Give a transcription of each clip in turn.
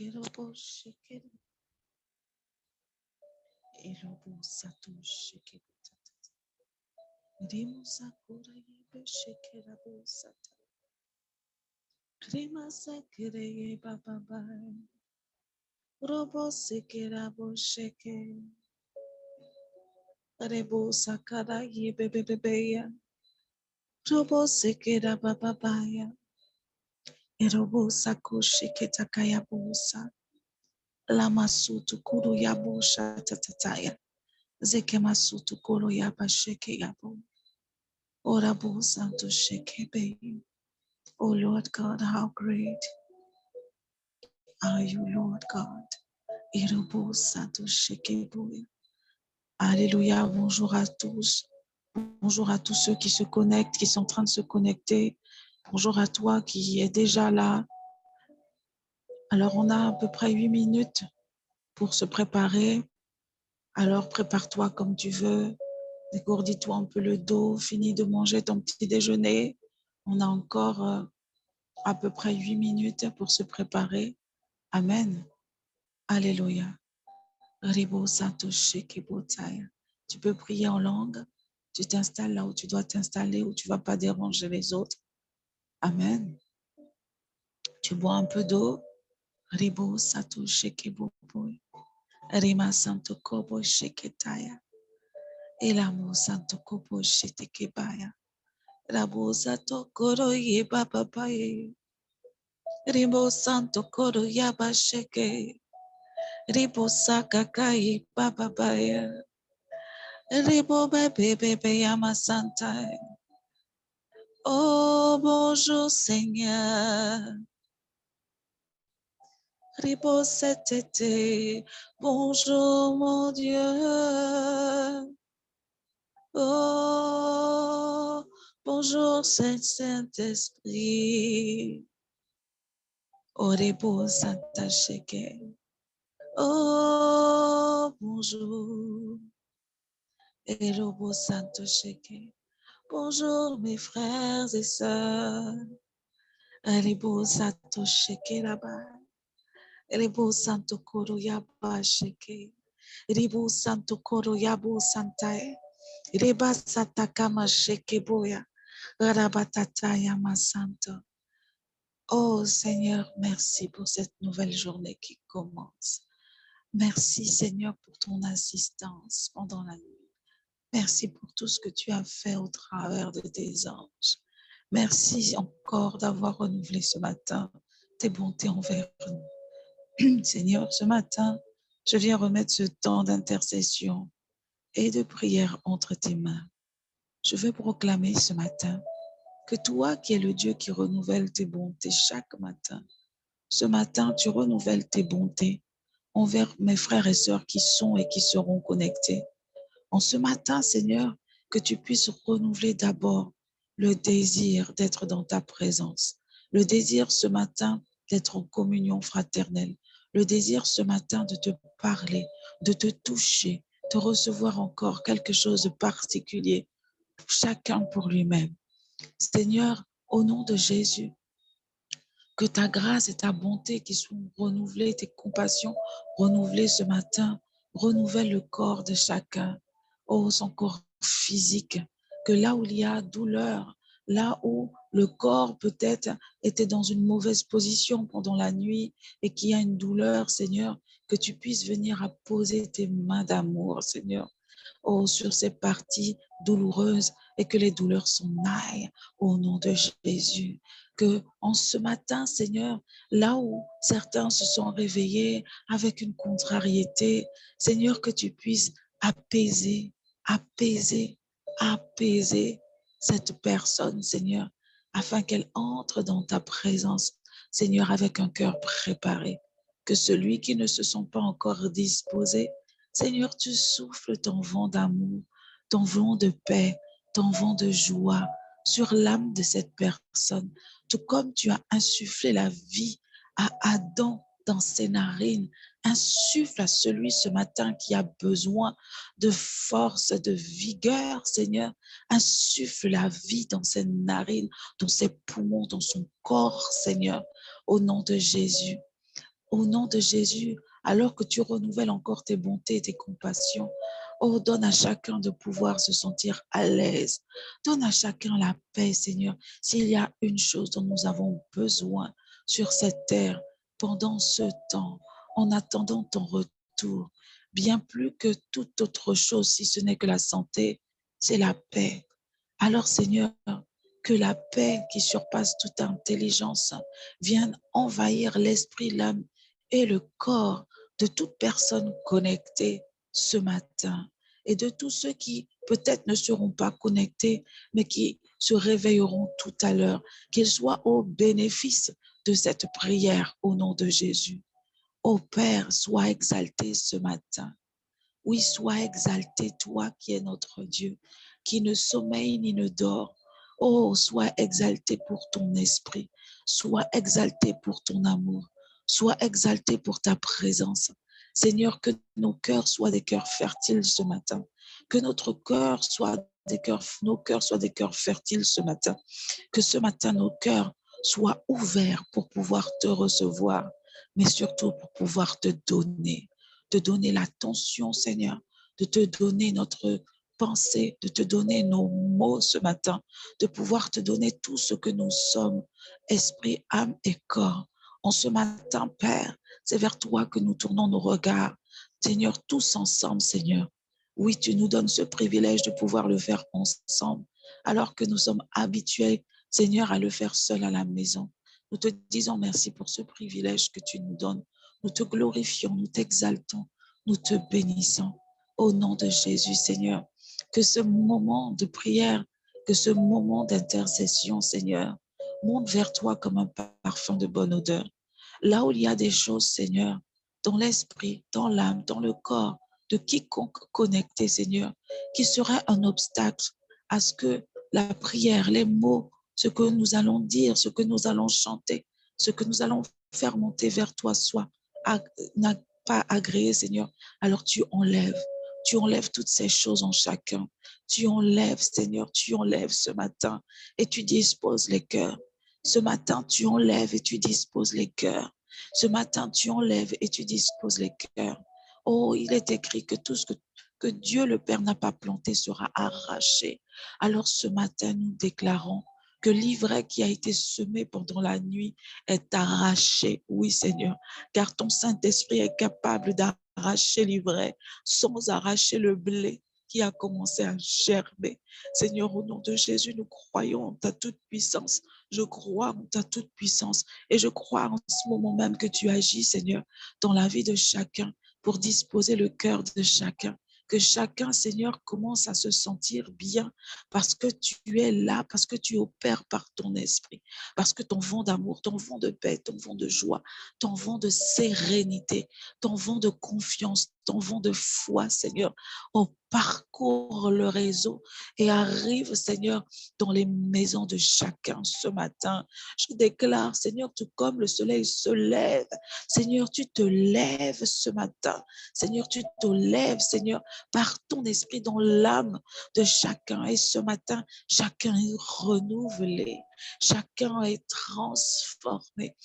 Erobo shekere, erobo sato shekere tata. Rimo sakura yebe shekera bo sata. Rima sakere ye baba bai. Robo sekera bo sheke. Rebo sakara yebe bebe ya. Robo sekera baba baya. Erobo sako sheketa kaya bosa. Lama sutu kuru yabo shatatataya. Zeke masutu kuru yaba sheke yabo. Orabo santo sheke be. Oh Lord God, how great are you, Lord God? Erobo santo sheke boya. Alléluia, bonjour à tous. Bonjour à tous ceux qui se connectent, qui sont en train de se connecter. Bonjour à toi qui est déjà là. Alors, on a à peu près 8 minutes pour se préparer. Alors, prépare-toi comme tu veux. Dégourdis-toi un peu le dos. Finis de manger ton petit déjeuner. On a encore à peu près 8 minutes pour se préparer. Amen. Alléluia. Ribo Santo Shekibotaya. Tu peux prier en langue. Tu t'installes là où tu dois t'installer, où tu ne vas pas déranger les autres. Amen. Tu bois un peu d'eau. Ribo Santo Shekiboboy. Rima Santo Kobo Sheketaya. Elamo Santo Kobo Shetekebaya. Rabo Santo Koro Ye Baba Baye. Ribo Santo Koro Yaba Sheke. Ribo Saka Kai Baba Baye. Ribo Bebe Bebe Yama Santa. Oh bonjour Seigneur. Ribo Setete. Bonjour mon Dieu. Oh, bonjour Saint-Esprit. Orebo Santa Sheke. Oh, bonjour. Erobo Santo Sheke. Bonjour mes frères et sœurs. Orebo Santo Sheke là-bas. Orebo Santo Koro Yaba Sheke. Orebo Santo Koro Yabo Santae. Reba Satakama Sheke Boya. Rabatataya Masanto. Oh Seigneur, merci pour cette nouvelle journée qui commence. Merci Seigneur pour ton assistance pendant la nuit. Merci pour tout ce que tu as fait au travers de tes anges. Merci encore d'avoir renouvelé ce matin tes bontés envers nous. Seigneur, ce matin, je viens remettre ce temps d'intercession et de prière entre tes mains. Je veux proclamer ce matin que toi qui es le Dieu qui renouvelle tes bontés chaque matin, ce matin, tu renouvelles tes bontés envers mes frères et sœurs qui sont et qui seront connectés. En ce matin, Seigneur, que tu puisses renouveler d'abord le désir d'être dans ta présence, le désir ce matin d'être en communion fraternelle, le désir ce matin de te parler, de te toucher, de recevoir encore quelque chose de particulier, chacun pour lui-même. Seigneur, au nom de Jésus, que ta grâce et ta bonté qui sont renouvelées, tes compassions renouvelées ce matin, renouvelle le corps de chacun. Oh, son corps physique, que là où il y a douleur, là où le corps peut-être était dans une mauvaise position pendant la nuit et qu'il y a une douleur, Seigneur, que tu puisses venir à poser tes mains d'amour, Seigneur. Oh, sur ces parties douloureuses et que les douleurs s'en aillent au nom de Jésus. Que en ce matin, Seigneur, là où certains se sont réveillés avec une contrariété, Seigneur, que tu puisses apaiser, apaiser, apaiser cette personne, Seigneur, afin qu'elle entre dans ta présence, Seigneur, avec un cœur préparé. Que celui qui ne se sent pas encore disposé, Seigneur, tu souffles ton vent d'amour, ton vent de paix, ton vent de joie sur l'âme de cette personne, tout comme tu as insufflé la vie à Adam dans ses narines. Insuffle à celui ce matin qui a besoin de force, de vigueur, Seigneur. Insuffle la vie dans ses narines, dans ses poumons, dans son corps, Seigneur, au nom de Jésus. Au nom de Jésus, alors que tu renouvelles encore tes bontés et tes compassions, oh, donne à chacun de pouvoir se sentir à l'aise. Donne à chacun la paix, Seigneur. S'il y a une chose dont nous avons besoin sur cette terre pendant ce temps, en attendant ton retour, bien plus que toute autre chose, si ce n'est que la santé, c'est la paix. Alors, Seigneur, que la paix qui surpasse toute intelligence vienne envahir l'esprit, l'âme et le corps de toute personne connectée ce matin et de tous ceux qui peut-être ne seront pas connectés, mais qui se réveilleront tout à l'heure, qu'ils soient au bénéfice de cette prière au nom de Jésus. Ô Père, sois exalté ce matin. Oui, sois exalté, toi qui es notre Dieu, qui ne sommeille ni ne dort. Oh, sois exalté pour ton esprit, sois exalté pour ton amour, sois exalté pour ta présence. Seigneur, que nos cœurs soient des cœurs fertiles ce matin, que notre cœur soit nos cœurs soient des cœurs fertiles ce matin, que ce matin nos cœurs soient ouverts pour pouvoir te recevoir, mais surtout pour pouvoir te donner l'attention, Seigneur, de te donner notre pensée, de te donner nos mots ce matin, de pouvoir te donner tout ce que nous sommes, esprit, âme et corps. En ce matin, Père, c'est vers toi que nous tournons nos regards. Seigneur, tous ensemble, Seigneur. Oui, tu nous donnes ce privilège de pouvoir le faire ensemble, alors que nous sommes habitués, Seigneur, à le faire seul à la maison. Nous te disons merci pour ce privilège que tu nous donnes. Nous te glorifions, nous t'exaltons, nous te bénissons. Au nom de Jésus, Seigneur, que ce moment de prière, que ce moment d'intercession, Seigneur, monte vers toi comme un parfum de bonne odeur. Là où il y a des choses, Seigneur, dans l'esprit, dans l'âme, dans le corps de quiconque connecté, Seigneur, qui serait un obstacle à ce que la prière, les mots, ce que nous allons dire, ce que nous allons chanter, ce que nous allons faire monter vers toi soit n'a pas agréé, Seigneur, alors tu enlèves toutes ces choses en chacun. Tu enlèves, Seigneur, tu enlèves ce matin et tu disposes les cœurs. Ce matin, tu enlèves et tu disposes les cœurs. Ce matin, tu enlèves et tu disposes les cœurs. Oh, il est écrit que tout ce que Dieu le Père n'a pas planté sera arraché. Alors ce matin, nous déclarons que l'ivraie qui a été semée pendant la nuit est arrachée. Oui, Seigneur, car ton Saint-Esprit est capable d'arracher l'ivraie sans arracher le blé qui a commencé à germer. Seigneur, au nom de Jésus, nous croyons en ta toute puissance. Je crois en ta toute puissance et je crois en ce moment même que tu agis, Seigneur, dans la vie de chacun pour disposer le cœur de chacun. Que chacun, Seigneur, commence à se sentir bien parce que tu es là, parce que tu opères par ton esprit, parce que ton vent d'amour, ton vent de paix, ton vent de joie, ton vent de sérénité, ton vent de confiance, ton vent de foi, Seigneur, on parcourt le réseau et arrive, Seigneur, dans les maisons de chacun ce matin. Je déclare, Seigneur, tout comme le soleil se lève, Seigneur, tu te lèves ce matin. Seigneur, tu te lèves, Seigneur, par ton esprit dans l'âme de chacun. Et ce matin, chacun est renouvelé, chacun est transformé.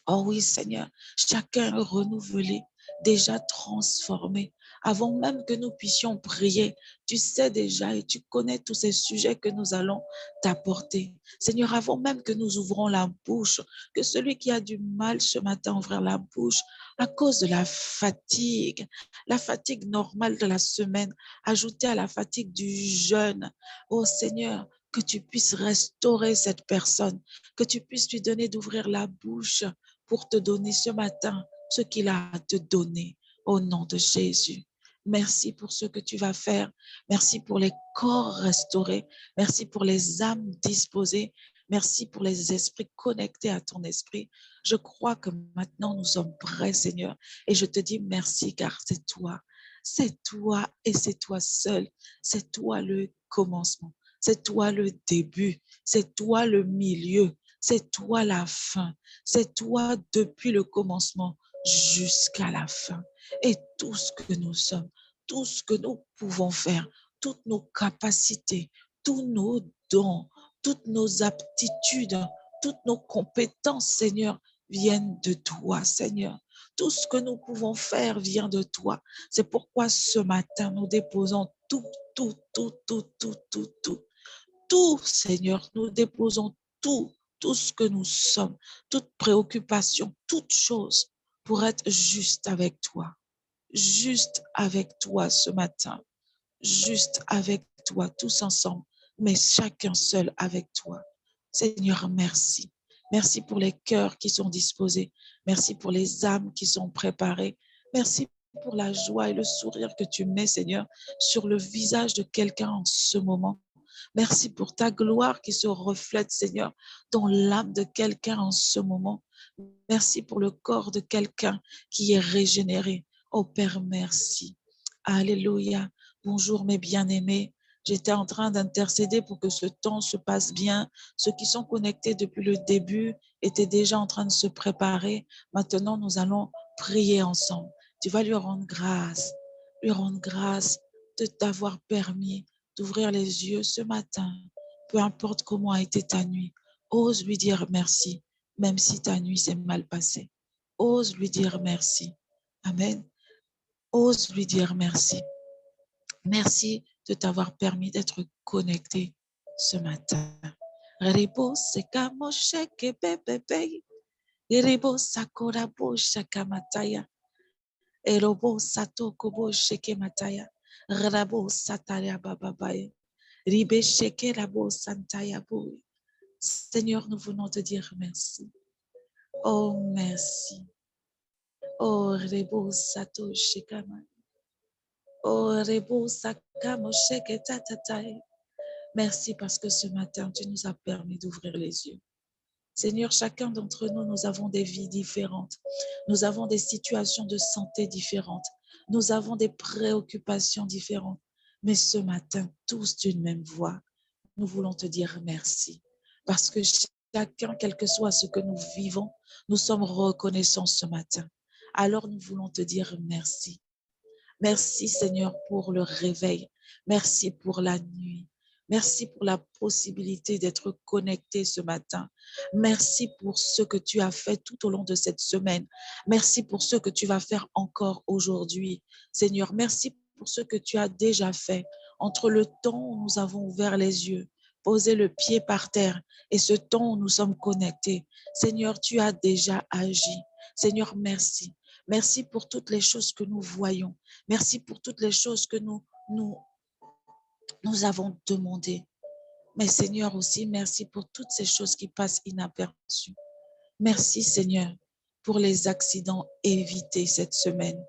Oh oui, Seigneur, chacun est renouvelé, déjà transformé. Avant même que nous puissions prier, tu sais déjà et tu connais tous ces sujets que nous allons t'apporter. Seigneur, avant même que nous ouvrons la bouche, que celui qui a du mal ce matin à ouvrir la bouche à cause de la fatigue normale de la semaine, ajoutée à la fatigue du jeûne, oh Seigneur, que tu puisses restaurer cette personne, que tu puisses lui donner d'ouvrir la bouche pour te donner ce matin ce qu'il a à te donner au nom de Jésus. Merci pour ce que tu vas faire. Merci pour les corps restaurés. Merci pour les âmes disposées. Merci pour les esprits connectés à ton esprit. Je crois que maintenant nous sommes prêts, Seigneur. Et je te dis merci car c'est toi. C'est toi et c'est toi seul. C'est toi le commencement. C'est toi le début. C'est toi le milieu. C'est toi la fin. C'est toi depuis le commencement jusqu'à la fin. Et tout ce que nous sommes, tout ce que nous pouvons faire, toutes nos capacités, tous nos dons, toutes nos aptitudes, toutes nos compétences, Seigneur, viennent de toi, Seigneur. Tout ce que nous pouvons faire vient de toi. C'est pourquoi ce matin, nous déposons tout, tout, tout, tout, tout, tout, tout. Tout, Seigneur, nous déposons tout, tout ce que nous sommes, toute préoccupation, toute chose pour être juste avec toi ce matin, juste avec toi, tous ensemble, mais chacun seul avec toi. Seigneur, merci. Merci pour les cœurs qui sont disposés. Merci pour les âmes qui sont préparées. Merci pour la joie et le sourire que tu mets, Seigneur, sur le visage de quelqu'un en ce moment. Merci pour ta gloire qui se reflète, Seigneur, dans l'âme de quelqu'un en ce moment. Merci pour le corps de quelqu'un qui est régénéré. Oh Père, merci. Alléluia. Bonjour mes bien-aimés. J'étais en train d'intercéder pour que ce temps se passe bien. Ceux qui sont connectés depuis le début étaient déjà en train de se préparer. Maintenant, nous allons prier ensemble. Tu vas lui rendre grâce de t'avoir permis d'ouvrir les yeux ce matin. Peu importe comment a été ta nuit, ose lui dire merci, même si ta nuit s'est mal passée. Ose lui dire merci. Amen. Ose lui dire merci. Merci de t'avoir permis d'être connecté ce matin. Rebo sekamo sheke bebebe. Rebo sakora bo shakamataya. Erobo sato kobo sheke mataya. Rabo sataya bababaya. Ribe sheke rabo santaya bo. Seigneur, nous voulons te dire merci. Oh, merci. Oh, rebo sato shekama. Oh, rebo sakamo sheke tatatai. Merci parce que ce matin, tu nous as permis d'ouvrir les yeux. Seigneur, chacun d'entre nous, nous avons des vies différentes. Nous avons des situations de santé différentes. Nous avons des préoccupations différentes. Mais ce matin, tous d'une même voix, nous voulons te dire merci. Parce que chacun, quel que soit ce que nous vivons, nous sommes reconnaissants ce matin. Alors nous voulons te dire merci. Merci Seigneur pour le réveil. Merci pour la nuit. Merci pour la possibilité d'être connecté ce matin. Merci pour ce que tu as fait tout au long de cette semaine. Merci pour ce que tu vas faire encore aujourd'hui. Seigneur, merci pour ce que tu as déjà fait entre le temps où nous avons ouvert les yeux, posé le pied par terre et ce temps où nous sommes connectés. Seigneur, tu as déjà agi. Seigneur, merci. Merci pour toutes les choses que nous voyons. Merci pour toutes les choses que nous avons demandées. Mais Seigneur aussi, merci pour toutes ces choses qui passent inaperçues. Merci Seigneur pour les accidents évités cette semaine.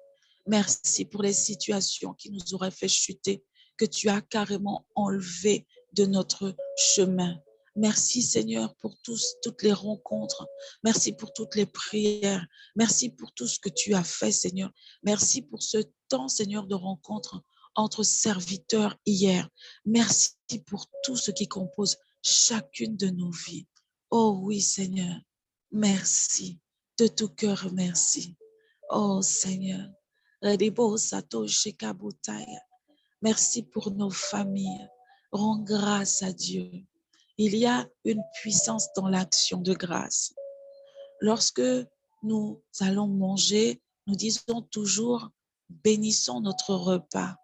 Merci pour les situations qui nous auraient fait chuter, que tu as carrément enlevées de notre chemin. Merci Seigneur pour toutes les rencontres. Merci pour toutes les prières. Merci pour tout ce que tu as fait Seigneur. Merci pour ce temps Seigneur de rencontre entre serviteurs hier. Merci pour tout ce qui compose chacune de nos vies. Oh oui Seigneur, merci. De tout cœur, merci. Oh Seigneur, merci pour nos familles. Rends grâce à Dieu. Il y a une puissance dans l'action de grâce. Lorsque nous allons manger, nous disons toujours, bénissons notre repas.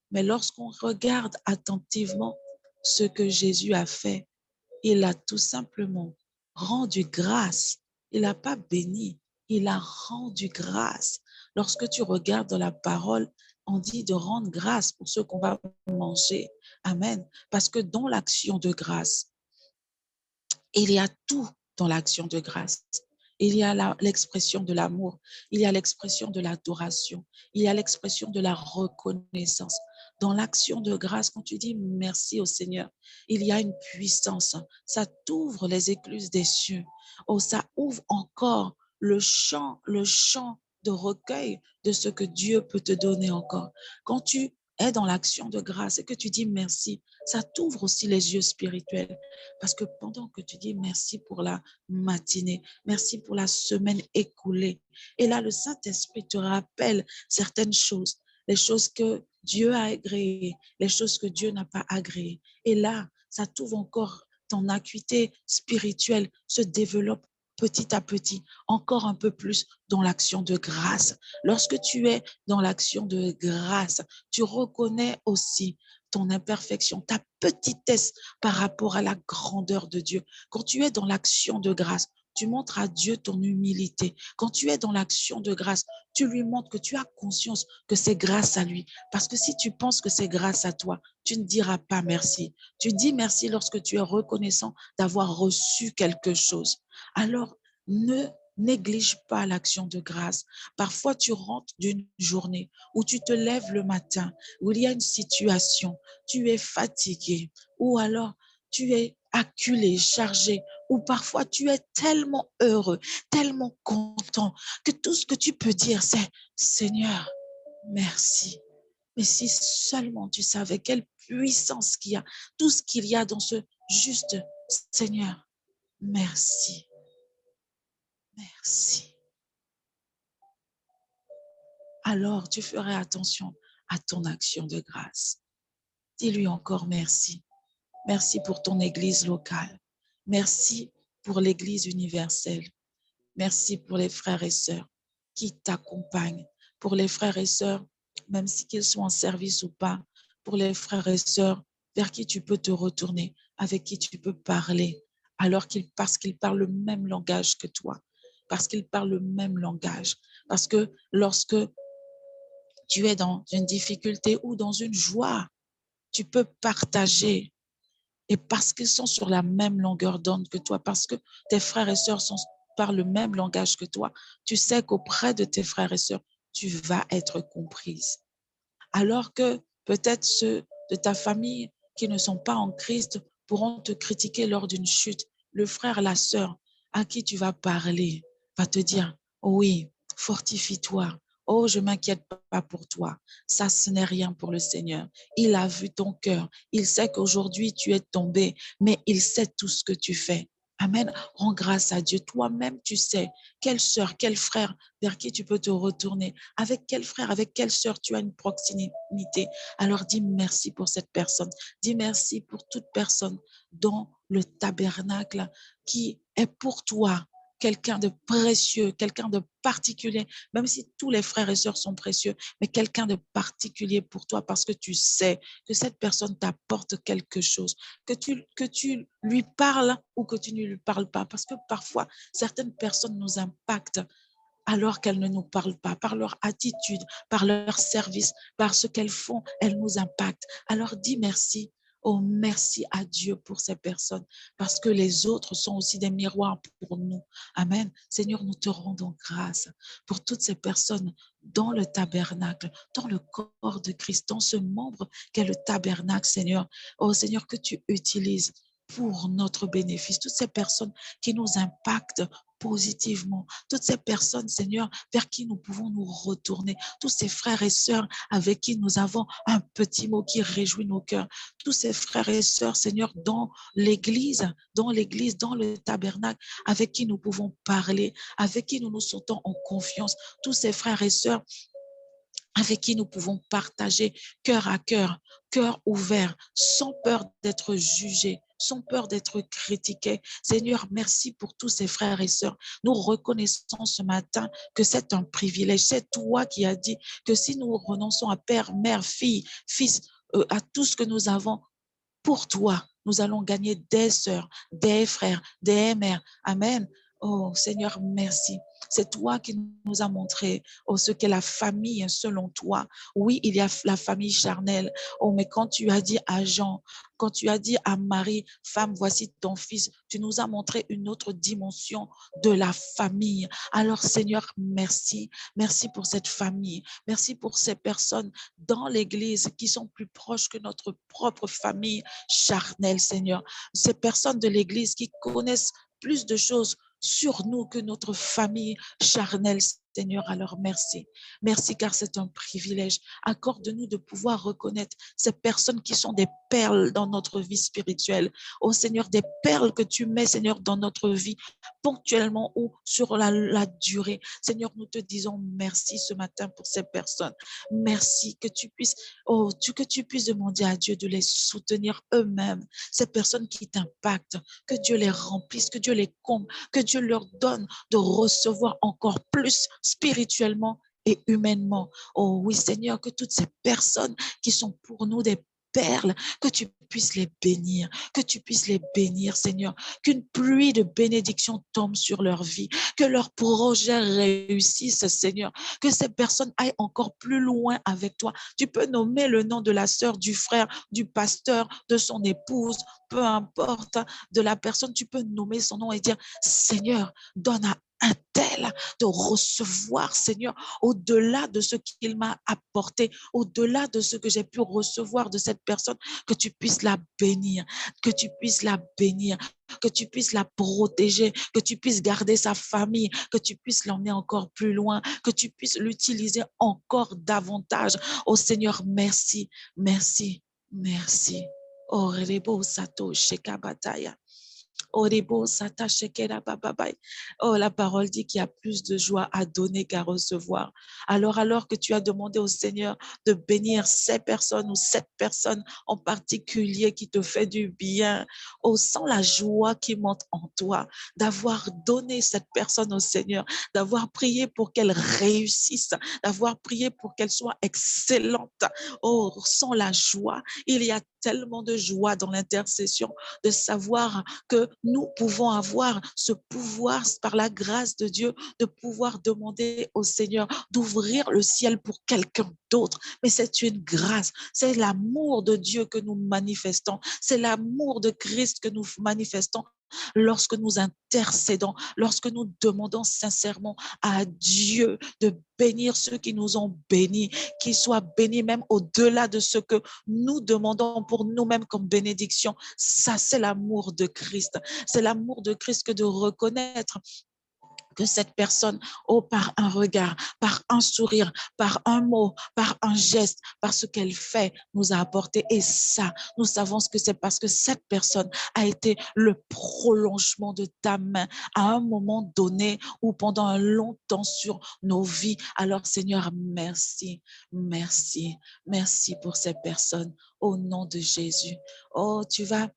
Mais lorsqu'on regarde attentivement ce que Jésus a fait, il a tout simplement rendu grâce. Il n'a pas béni, il a rendu grâce. Lorsque tu regardes dans la parole, on dit de rendre grâce pour ce qu'on va manger. Amen. Parce que dans l'action de grâce, il y a tout dans l'action de grâce. Il y a l'expression de l'amour, il y a l'expression de l'adoration, il y a l'expression de la reconnaissance. Dans l'action de grâce, quand tu dis merci au Seigneur, il y a une puissance. Ça t'ouvre les écluses des cieux. Oh, ça ouvre encore le champ de recueil de ce que Dieu peut te donner encore. Quand tu es dans l'action de grâce et que tu dis merci, ça t'ouvre aussi les yeux spirituels. Parce que pendant que tu dis merci pour la matinée, merci pour la semaine écoulée, et là, le Saint-Esprit te rappelle certaines choses, les choses que Dieu a agréées, les choses que Dieu n'a pas agréées. Et là, ça t'ouvre encore, ton acuité spirituelle se développe petit à petit, encore un peu plus dans l'action de grâce. Lorsque tu es dans l'action de grâce, tu reconnais aussi ton imperfection, ta petitesse par rapport à la grandeur de Dieu. Quand tu es dans l'action de grâce, tu montres à Dieu ton humilité. Quand tu es dans l'action de grâce, tu lui montres que tu as conscience que c'est grâce à lui. Parce que si tu penses que c'est grâce à toi, tu ne diras pas merci. Tu dis merci lorsque tu es reconnaissant d'avoir reçu quelque chose. Alors, ne néglige pas l'action de grâce. Parfois, tu rentres d'une journée où tu te lèves le matin, où il y a une situation, tu es fatigué, ou alors tu es acculé, chargé, ou parfois tu es tellement heureux, tellement content, que tout ce que tu peux dire, c'est Seigneur, merci. Mais si seulement tu savais quelle puissance qu'il y a, tout ce qu'il y a dans ce juste Seigneur, merci, merci. Alors tu ferais attention à ton action de grâce. Dis-lui encore merci. Merci pour ton Église locale. Merci pour l'Église universelle. Merci pour les frères et sœurs qui t'accompagnent. Pour les frères et sœurs, même si qu'ils sont en service ou pas, pour les frères et sœurs vers qui tu peux te retourner, avec qui tu peux parler, parce qu'ils parlent le même langage que toi, parce qu'ils parlent le même langage. Parce que lorsque tu es dans une difficulté ou dans une joie, tu peux partager. Et parce qu'ils sont sur la même longueur d'onde que toi, parce que tes frères et sœurs parlent le même langage que toi, tu sais qu'auprès de tes frères et sœurs, tu vas être comprise. Alors que peut-être ceux de ta famille qui ne sont pas en Christ pourront te critiquer lors d'une chute. Le frère, la sœur à qui tu vas parler va te dire, oh oui, fortifie-toi. Oh, je m'inquiète pas pour toi. Ça, ce n'est rien pour le Seigneur. Il a vu ton cœur. Il sait qu'aujourd'hui, tu es tombé, mais il sait tout ce que tu fais. Amen. Rends grâce à Dieu. Toi-même, tu sais quelle sœur, quel frère vers qui tu peux te retourner. Avec quel frère, avec quelle sœur tu as une proximité. Alors dis merci pour cette personne. Dis merci pour toute personne dans le tabernacle qui est pour toi quelqu'un de précieux, quelqu'un de particulier, même si tous les frères et sœurs sont précieux, mais quelqu'un de particulier pour toi parce que tu sais que cette personne t'apporte quelque chose, que tu lui parles ou que tu ne lui parles pas, parce que parfois, certaines personnes nous impactent alors qu'elles ne nous parlent pas, par leur attitude, par leur service, par ce qu'elles font, elles nous impactent. Alors dis merci. Oh, merci à Dieu pour ces personnes, parce que les autres sont aussi des miroirs pour nous. Amen. Seigneur, nous te rendons grâce pour toutes ces personnes dans le tabernacle, dans le corps de Christ, dans ce membre qu'est le tabernacle, Seigneur. Oh, Seigneur, que tu utilises pour notre bénéfice, toutes ces personnes qui nous impactent positivement, toutes ces personnes, Seigneur, vers qui nous pouvons nous retourner, tous ces frères et sœurs avec qui nous avons un petit mot qui réjouit nos cœurs, tous ces frères et sœurs, Seigneur, dans l'église, dans le tabernacle, avec qui nous pouvons parler, avec qui nous nous sentons en confiance, tous ces frères et sœurs avec qui nous pouvons partager cœur à cœur, cœur ouvert, sans peur d'être jugés, sans peur d'être critiqués. Seigneur, merci pour tous ces frères et sœurs. Nous reconnaissons ce matin que c'est un privilège. C'est toi qui as dit que si nous renonçons à père, mère, fille, fils, à tout ce que nous avons, pour toi, nous allons gagner des sœurs, des frères, des mères. Amen. Oh Seigneur, merci. C'est toi qui nous as montré ce qu'est la famille selon toi. Oui, il y a la famille charnelle. Oh, mais quand tu as dit à Jean, quand tu as dit à Marie, femme, voici ton fils, tu nous as montré une autre dimension de la famille. Alors Seigneur, merci. Merci pour cette famille. Merci pour ces personnes dans l'Église qui sont plus proches que notre propre famille charnelle, Seigneur. Ces personnes de l'Église qui connaissent plus de choses sur nous que notre famille charnelle, Seigneur, alors merci. Merci car c'est un privilège. Accorde-nous de pouvoir reconnaître ces personnes qui sont des perles dans notre vie spirituelle. Oh Seigneur, des perles que tu mets, Seigneur, dans notre vie, ponctuellement ou sur la durée. Seigneur, nous te disons merci ce matin pour ces personnes. Merci que tu puisses, que tu puisses demander à Dieu de les soutenir eux-mêmes, ces personnes qui t'impactent, que Dieu les remplisse, que Dieu les comble, que Dieu leur donne de recevoir encore plus spirituellement et humainement. Oh oui, Seigneur, que toutes ces personnes qui sont pour nous des perles, que tu puisses les bénir, que tu puisses les bénir, Seigneur, qu'une pluie de bénédictions tombe sur leur vie, que leurs projets réussissent, Seigneur, que ces personnes aillent encore plus loin avec toi. Tu peux nommer le nom de la sœur, du frère, du pasteur, de son épouse, peu importe, de la personne, tu peux nommer son nom et dire, Seigneur, donne à un tel de recevoir, Seigneur, au-delà de ce qu'il m'a apporté, au-delà de ce que j'ai pu recevoir de cette personne, que tu puisses la bénir, que tu puisses la bénir, que tu puisses la protéger, que tu puisses garder sa famille, que tu puisses l'emmener encore plus loin, que tu puisses l'utiliser encore davantage. Oh Seigneur, merci, merci, merci. Oh, Rebo Sato Shekabataya. Oribo Sata Shekera Bababai. Oh, la parole dit qu'il y a plus de joie à donner qu'à recevoir. Alors que tu as demandé au Seigneur de bénir ces personnes ou cette personne en particulier qui te fait du bien, oh, sens la joie qui monte en toi d'avoir donné cette personne au Seigneur, d'avoir prié pour qu'elle réussisse, d'avoir prié pour qu'elle soit excellente. Oh, sens la joie. Il y a tellement de joie dans l'intercession de savoir que nous pouvons avoir ce pouvoir par la grâce de Dieu de pouvoir demander au Seigneur d'ouvrir le ciel pour quelqu'un d'autre. Mais c'est une grâce, c'est l'amour de Dieu que nous manifestons, c'est l'amour de Christ que nous manifestons lorsque nous intercédons, lorsque nous demandons sincèrement à Dieu de bénir ceux qui nous ont bénis, qu'ils soient bénis même au-delà de ce que nous demandons pour nous-mêmes comme bénédiction. Ça, c'est l'amour de Christ. C'est l'amour de Christ que de reconnaître que cette personne, oh, par un regard, par un sourire, par un mot, par un geste, par ce qu'elle fait, nous a apporté. Et ça, nous savons que c'est parce que cette personne a été le prolongement de ta main à un moment donné ou pendant un long temps sur nos vies. Alors, Seigneur, merci, merci, merci pour ces personnes au nom de Jésus. Oh, tu vas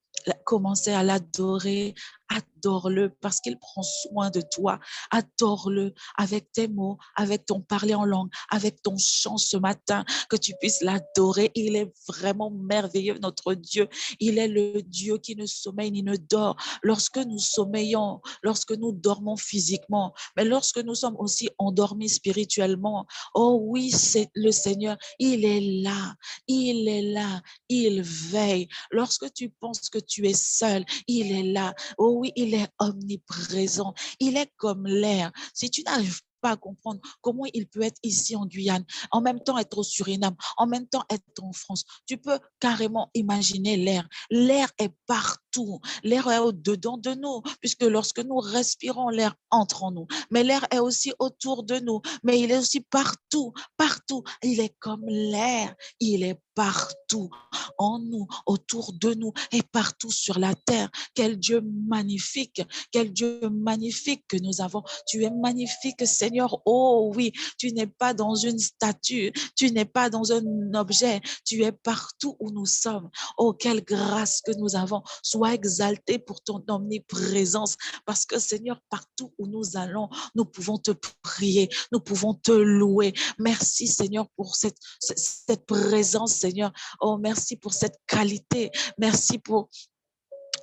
commencer à l'adorer, adore-le parce qu'il prend soin de toi. Adore-le avec tes mots, avec ton parler en langue, avec ton chant ce matin, que tu puisses l'adorer. Il est vraiment merveilleux, notre Dieu. Il est le Dieu qui ne sommeille ni ne dort. Lorsque nous sommeillons, lorsque nous dormons physiquement, mais lorsque nous sommes aussi endormis spirituellement, oh oui, c'est le Seigneur. Il est là, il est là, il veille. Lorsque tu penses que tu es seul, il est là. Oh oui, il est omniprésent. Il est comme l'air. Si tu n'arrives pas à comprendre comment il peut être ici en Guyane, en même temps être au Suriname, en même temps être en France, tu peux carrément imaginer l'air. L'air est partout. L'air est au-dedans de nous, puisque lorsque nous respirons, l'air entre en nous. Mais l'air est aussi autour de nous, mais il est aussi partout, partout. Il est comme l'air. Il est partout en nous, autour de nous et partout sur la terre. Quel Dieu magnifique, quel Dieu magnifique que nous avons. Tu es magnifique, Seigneur. Oh oui, tu n'es pas dans une statue, tu n'es pas dans un objet, tu es partout où nous sommes. Oh, quelle grâce que nous avons. Sois exalté pour ton omniprésence parce que, Seigneur, partout où nous allons, nous pouvons te prier, nous pouvons te louer. Merci, Seigneur, pour cette présence, Seigneur. Oh, merci pour cette qualité. Merci pour,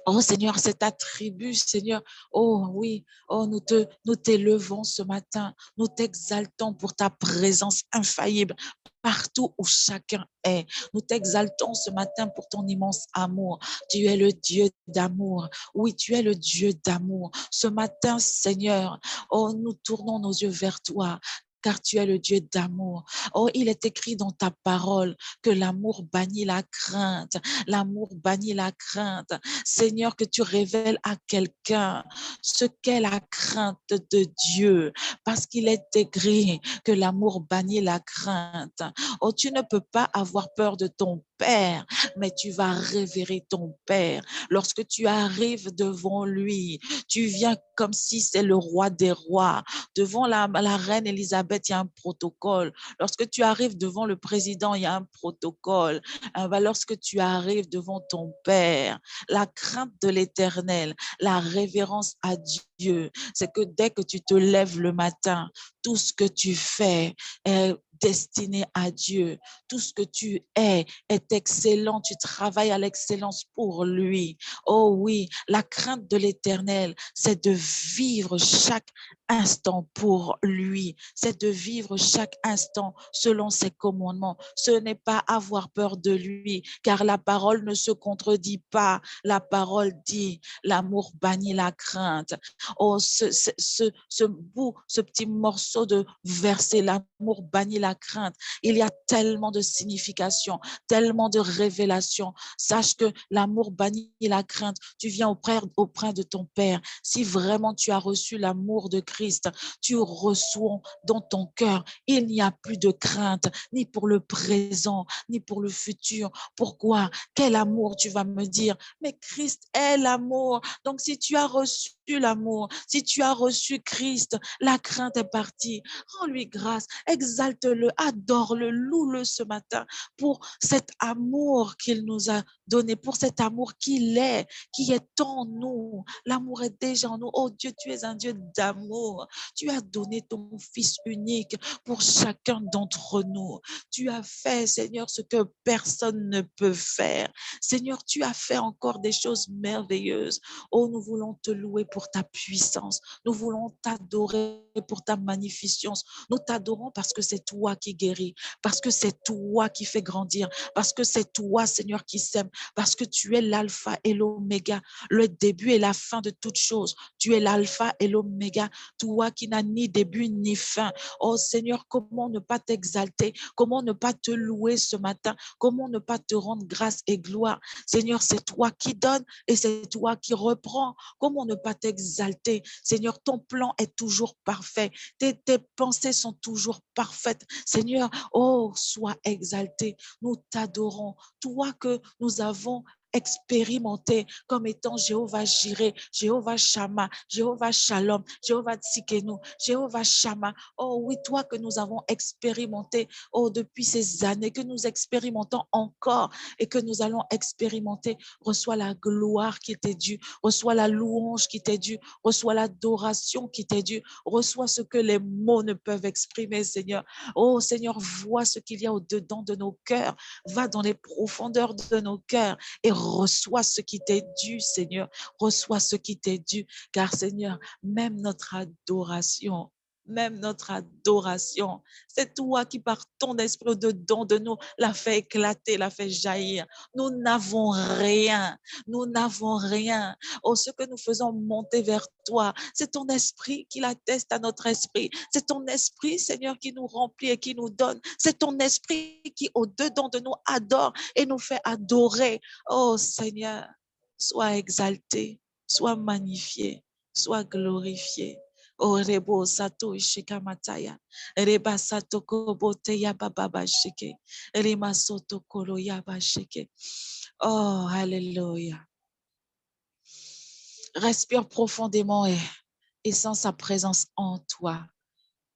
oh Seigneur, cet attribut, Seigneur. Oh oui, oh nous t'élevons ce matin. Nous t'exaltons pour ta présence infaillible partout où chacun est. Nous t'exaltons ce matin pour ton immense amour. Tu es le Dieu d'amour. Oui, tu es le Dieu d'amour. Ce matin, Seigneur, oh, nous tournons nos yeux vers toi. car tu es le Dieu d'amour. Oh, il est écrit dans ta parole que l'amour bannit la crainte. L'amour bannit la crainte. Seigneur, que tu révèles à quelqu'un ce qu'est la crainte de Dieu, parce qu'il est écrit que l'amour bannit la crainte. Oh, tu ne peux pas avoir peur de ton Père, mais tu vas révérer ton Père. Lorsque tu arrives devant lui, tu viens comme si c'est le roi des rois. Devant la reine Elisabeth, il y a un protocole. Lorsque tu arrives devant le président, il y a un protocole. Lorsque tu arrives devant ton Père, la crainte de l'Éternel, la révérence à Dieu, c'est que dès que tu te lèves le matin, tout ce que tu fais est destiné à Dieu. Tout ce que tu es excellent. Tu travailles à l'excellence pour lui. Oh oui, la crainte de l'Éternel, c'est de vivre chaque instant pour lui. C'est de vivre chaque instant selon ses commandements. Ce n'est pas avoir peur de lui, car la parole ne se contredit pas. La parole dit, l'amour bannit la crainte. Oh, ce petit morceau de verset, l'amour bannit la crainte. Il y a tellement de signification, tellement de révélations. Sache que l'amour bannit la crainte. Tu viens auprès de ton Père. Si vraiment tu as reçu l'amour de Christ, tu reçois dans ton cœur. Il n'y a plus de crainte, ni pour le présent, ni pour le futur. Pourquoi? Quel amour, tu vas me dire? Mais Christ est l'amour. Donc, si tu as reçu l'amour, si tu as reçu Christ, la crainte est partie. Rends-lui grâce, exalte-le, adore-le, loue-le ce matin pour cet amour qu'il nous a donné, pour cet amour qu'il est, qui est en nous. L'amour est déjà en nous. Oh Dieu, tu es un Dieu d'amour. Tu as donné ton Fils unique pour chacun d'entre nous. Tu as fait, Seigneur, ce que personne ne peut faire. Seigneur, tu as fait encore des choses merveilleuses. Oh, nous voulons te louer pour ta puissance. Nous voulons t'adorer pour ta magnificence. Nous t'adorons parce que c'est toi qui guéris, parce que c'est toi qui fais grandir, parce que c'est toi, Seigneur, qui s'aime, parce que tu es l'alpha et l'oméga, le début et la fin de toutes choses. Tu es l'alpha et l'oméga, toi qui n'as ni début ni fin. Oh Seigneur, comment ne pas t'exalter? Comment ne pas te louer ce matin? Comment ne pas te rendre grâce et gloire? Seigneur, c'est toi qui donnes et c'est toi qui reprends. Comment ne pas t'exalter? Seigneur, ton plan est toujours parfait. Tes pensées sont toujours parfaites. Seigneur, oh, sois exalté. Nous t'adorons. Toi que nous avons expérimenté comme étant Jéhovah Jireh, Jéhovah Shammah, Jéhovah Shalom, Jéhovah Tsikenu, Jéhovah Shammah. Oh oui, toi que nous avons expérimenté, oh, depuis ces années, que nous expérimentons encore et que nous allons expérimenter. Reçois la gloire qui t'est due, reçois la louange qui t'est due, reçois l'adoration qui t'est due, reçois ce que les mots ne peuvent exprimer, Seigneur. Oh Seigneur, vois ce qu'il y a au-dedans de nos cœurs, va dans les profondeurs de nos cœurs et reçois ce qui t'est dû, Seigneur. Reçois ce qui t'est dû, car Seigneur, même notre adoration, c'est toi qui par ton esprit au-dedans de nous l'a fait éclater, l'a fait jaillir. Nous n'avons rien, nous n'avons rien. Oh, ce que nous faisons monter vers toi, c'est ton esprit qui l'atteste à notre esprit. C'est ton esprit, Seigneur, qui nous remplit et qui nous donne. C'est ton esprit qui au-dedans de nous adore et nous fait adorer. Oh Seigneur, sois exalté, sois magnifié, sois glorifié. Oh rebo sato ishikamataya, reba sato kobote yababa shike, rema soto kolo yaba shike. Oh alléluia. Respire profondément et sens sa présence en toi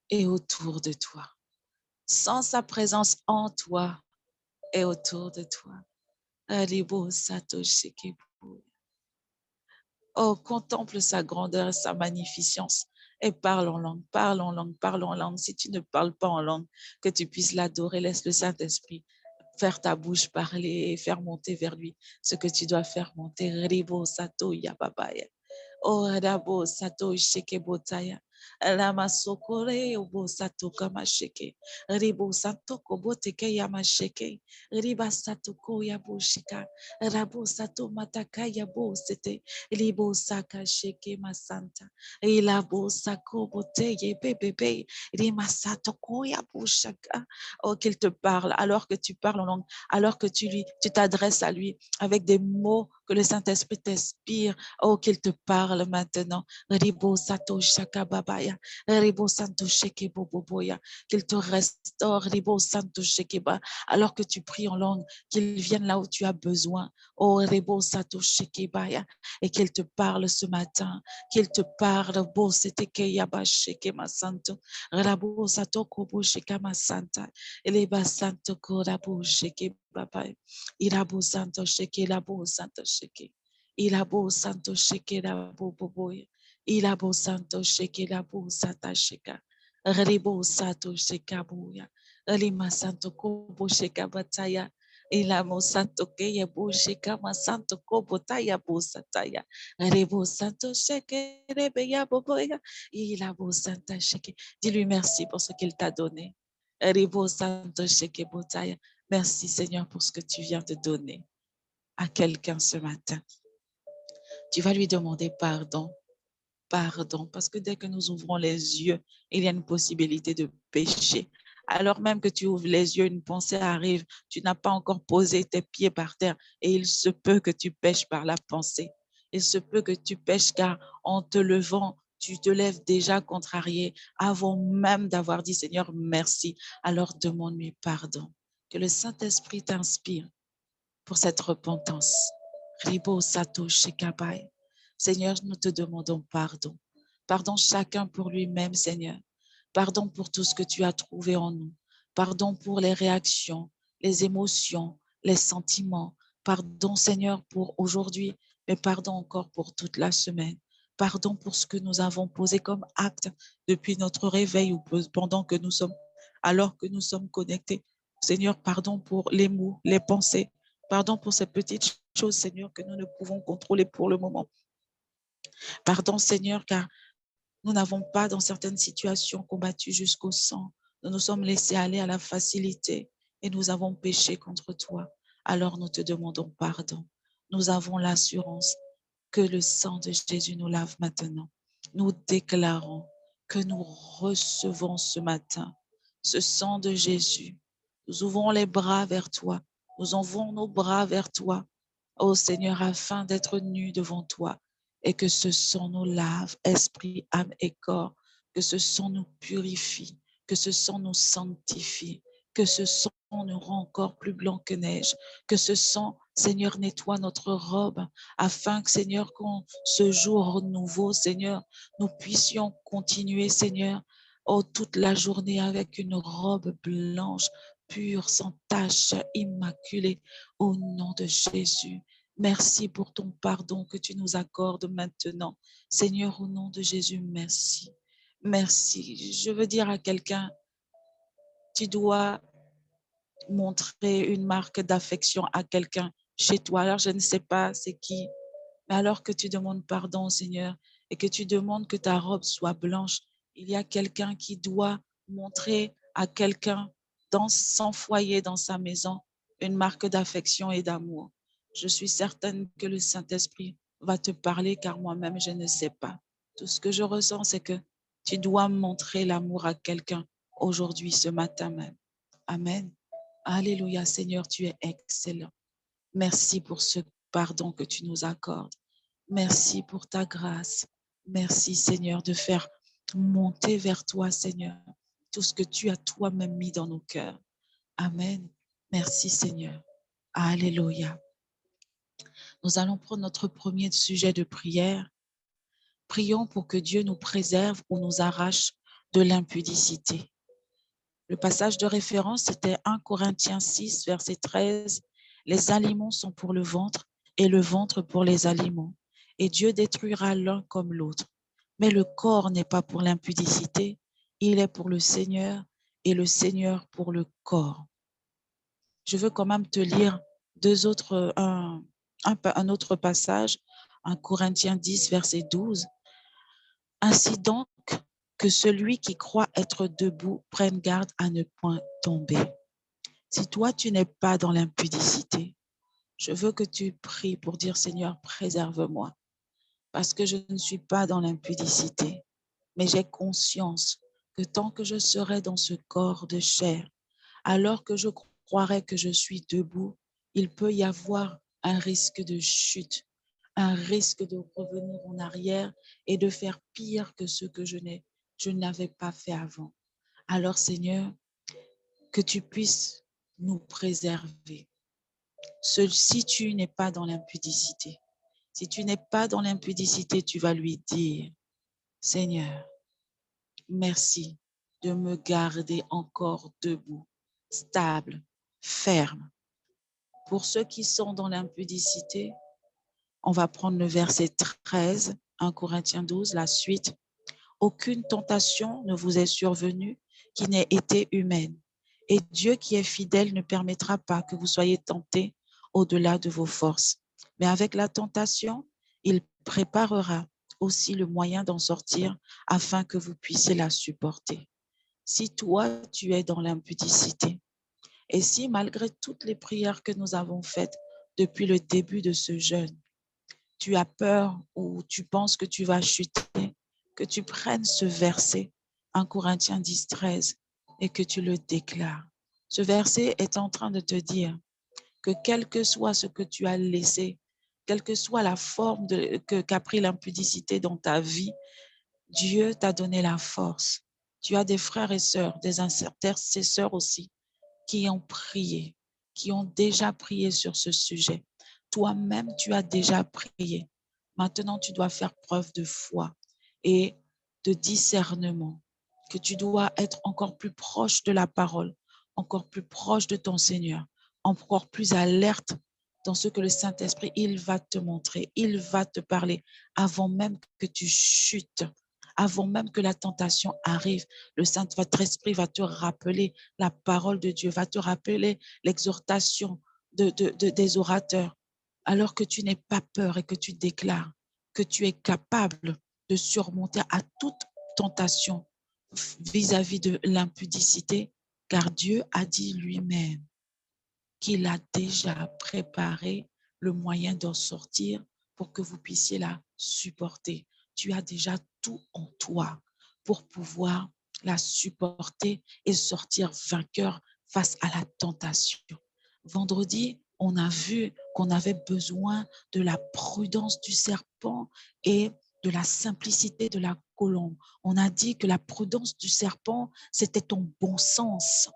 et autour de toi. Sens sa présence en toi et autour de toi. Rebo sato shike. Oh, contemple sa grandeur et sa magnificence et parle en langue, parle en langue, parle en langue. Si tu ne parles pas en langue, que tu puisses l'adorer, laisse le Saint-Esprit faire ta bouche parler et faire monter vers lui ce que tu dois faire monter. Ribo sato ya babaya. Oh, rabo sato shekebotaya. Lama sokore obo sato kamasheke. Ribo sato kobo teke yamasheke. Riba sato ko yabo shika. Rabo sato mataka yabo sete. Libo saka sheke masanta. Ilabo sako bote ye bébé. Rima sato ko yabo shaka. Oh, qu'il te parle alors que tu parles en langue, alors que tu t'adresses à lui avec des mots que le Saint-Esprit t'inspire. Oh, qu'il te parle maintenant. Ribo sato shaka babaya. Ribo santo sheke boboboya. Qu'il te restaure. Ribo santo sheke ba. Alors que tu pries en langue, qu'il vienne là où tu as besoin. Oh, ribo sato sheke baya. Et qu'il te parle ce matin. Qu'il te parle. Bo seteke yaba sheke ma santo. Rabo sato kobo sheka ma santa. Eleba santo korabo sheke baba. Irabo santo sheke labo santo sheke. Ilabo santo sheke labo boboya. Ilabo santo sheke labo sata sheka. Rebo sato sheka boya. Elima santo kobo sheka bataya. Ilamo santo keye bo sheka ma santo kobo taya bo sataya. Rebo santo sheke rebe ya boboya. Ilabo santa sheke. Dis-lui merci pour ce qu'il t'a donné. Rebo santo sheke botaya. Merci Seigneur pour ce que tu viens de donner à quelqu'un ce matin. Tu vas lui demander pardon. Pardon, parce que dès que nous ouvrons les yeux, il y a une possibilité de pécher. Alors même que tu ouvres les yeux, une pensée arrive, tu n'as pas encore posé tes pieds par terre et il se peut que tu pêches par la pensée. Il se peut que tu pêches car en te levant, tu te lèves déjà contrarié avant même d'avoir dit Seigneur, merci. Alors demande-lui pardon. Que le Saint-Esprit t'inspire pour cette repentance. Ribo Sato Shekabai. Seigneur, nous te demandons pardon. Pardon chacun pour lui-même, Seigneur. Pardon pour tout ce que tu as trouvé en nous. Pardon pour les réactions, les émotions, les sentiments. Pardon, Seigneur, pour aujourd'hui, mais pardon encore pour toute la semaine. Pardon pour ce que nous avons posé comme acte depuis notre réveil ou pendant que nous sommes, alors que nous sommes connectés. Seigneur, pardon pour les mots, les pensées. Pardon pour ces petites choses, Seigneur, que nous ne pouvons contrôler pour le moment. Pardon, Seigneur, car nous n'avons pas, dans certaines situations, combattu jusqu'au sang. Nous nous sommes laissés aller à la facilité et nous avons péché contre toi. Alors nous te demandons pardon. Nous avons l'assurance que le sang de Jésus nous lave maintenant. Nous déclarons que nous recevons ce matin ce sang de Jésus. Nous ouvrons les bras vers toi. Nous envoyons nos bras vers toi, ô Seigneur, afin d'être nus devant toi et que ce sang nous lave, esprit, âme et corps, que ce sang nous purifie, que ce sang nous sanctifie, que ce sang nous rend encore plus blanc que neige, que ce sang, Seigneur, nettoie notre robe, afin que, Seigneur, qu'en ce jour nouveau, Seigneur, nous puissions continuer, Seigneur, oh, toute la journée avec une robe blanche, pure, sans tache, immaculée, au nom de Jésus. Merci pour ton pardon que tu nous accordes maintenant. Seigneur, au nom de Jésus, merci. Merci. Je veux dire à quelqu'un, tu dois montrer une marque d'affection à quelqu'un chez toi. Alors, je ne sais pas c'est qui, mais alors que tu demandes pardon, Seigneur, et que tu demandes que ta robe soit blanche, il y a quelqu'un qui doit montrer à quelqu'un dans son foyer, dans sa maison, une marque d'affection et d'amour. Je suis certaine que le Saint-Esprit va te parler car moi-même, je ne sais pas. Tout ce que je ressens, c'est que tu dois montrer l'amour à quelqu'un aujourd'hui, ce matin même. Amen. Alléluia, Seigneur, tu es excellent. Merci pour ce pardon que tu nous accordes. Merci pour ta grâce. Merci, Seigneur, de faire monter vers toi, Seigneur, tout ce que tu as toi-même mis dans nos cœurs. Amen. Merci, Seigneur. Alléluia. Nous allons prendre notre premier sujet de prière. Prions pour que Dieu nous préserve ou nous arrache de l'impudicité. Le passage de référence, c'était 1 Corinthiens 6, verset 13. Les aliments sont pour le ventre et le ventre pour les aliments. Et Dieu détruira l'un comme l'autre. Mais le corps n'est pas pour l'impudicité, il est pour le Seigneur et le Seigneur pour le corps. Je veux quand même te lire un autre passage, 1 Corinthiens 10, verset 12. Ainsi donc, que celui qui croit être debout prenne garde à ne point tomber. Si toi, tu n'es pas dans l'impudicité, je veux que tu pries pour dire, Seigneur, préserve-moi, parce que je ne suis pas dans l'impudicité, mais j'ai conscience que tant que je serai dans ce corps de chair, alors que je croirais que je suis debout, il peut y avoir un risque de chute, un risque de revenir en arrière et de faire pire que ce que je n'avais pas fait avant. Alors, Seigneur, que tu puisses nous préserver. Si tu n'es pas dans l'impudicité, si tu n'es pas dans l'impudicité, tu vas lui dire, Seigneur, merci de me garder encore debout, stable, ferme. Pour ceux qui sont dans l'impudicité, on va prendre le verset 13, 1 Corinthiens 12, la suite. Aucune tentation ne vous est survenue qui n'ait été humaine. Et Dieu qui est fidèle ne permettra pas que vous soyez tentés au-delà de vos forces. Mais avec la tentation, il préparera aussi le moyen d'en sortir afin que vous puissiez la supporter. Si toi, tu es dans l'impudicité, et si malgré toutes les prières que nous avons faites depuis le début de ce jeûne, tu as peur ou tu penses que tu vas chuter, que tu prennes ce verset, 1 Corinthiens 10, 13, et que tu le déclares. Ce verset est en train de te dire que quel que soit ce que tu as laissé, quelle que soit la forme qu'a pris l'impudicité dans ta vie, Dieu t'a donné la force. Tu as des frères et sœurs, des intercesseurs aussi, qui ont prié, qui ont déjà prié sur ce sujet. Toi-même, tu as déjà prié. Maintenant, tu dois faire preuve de foi et de discernement, que tu dois être encore plus proche de la parole, encore plus proche de ton Seigneur, encore plus alerte dans ce que le Saint-Esprit, il va te montrer, il va te parler avant même que tu chutes, avant même que la tentation arrive. Le Saint-Esprit va te rappeler la parole de Dieu, va te rappeler l'exhortation des orateurs, alors que tu n'es pas peur et que tu déclares que tu es capable de surmonter à toute tentation vis-à-vis de l'impudicité, car Dieu a dit lui-même qu'il a déjà préparé le moyen d'en sortir pour que vous puissiez la supporter. Tu as déjà tout en toi pour pouvoir la supporter et sortir vainqueur face à la tentation. Vendredi, on a vu qu'on avait besoin de la prudence du serpent et de la simplicité de la colombe. On a dit que la prudence du serpent, c'était ton bon sens,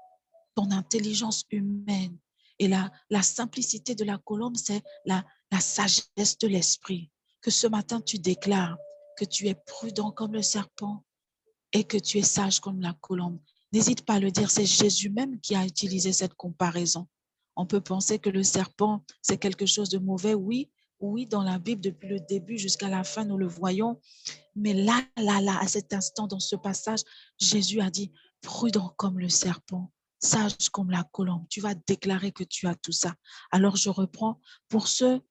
ton intelligence humaine. Et la simplicité de la colombe, c'est la sagesse de l'esprit. Que ce matin, tu déclares que tu es prudent comme le serpent et que tu es sage comme la colombe. N'hésite pas à le dire, c'est Jésus même qui a utilisé cette comparaison. On peut penser que le serpent, c'est quelque chose de mauvais. Oui, oui, dans la Bible, depuis le début jusqu'à la fin, nous le voyons. Mais là, à cet instant, dans ce passage, Jésus a dit, prudent comme le serpent, sage comme la colombe. Tu vas déclarer que tu as tout ça. Alors, je reprends. Pour ceux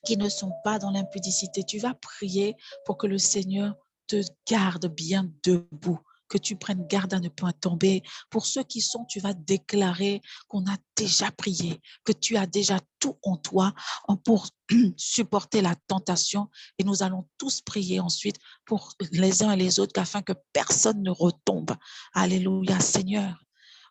qui ne sont pas dans l'impudicité, tu vas prier pour que le Seigneur te garde bien debout, que tu prennes garde à ne pas tomber. Pour ceux qui sont, tu vas déclarer qu'on a déjà prié, que tu as déjà tout en toi pour supporter la tentation. Et nous allons tous prier ensuite pour les uns et les autres afin que personne ne retombe. Alléluia, Seigneur.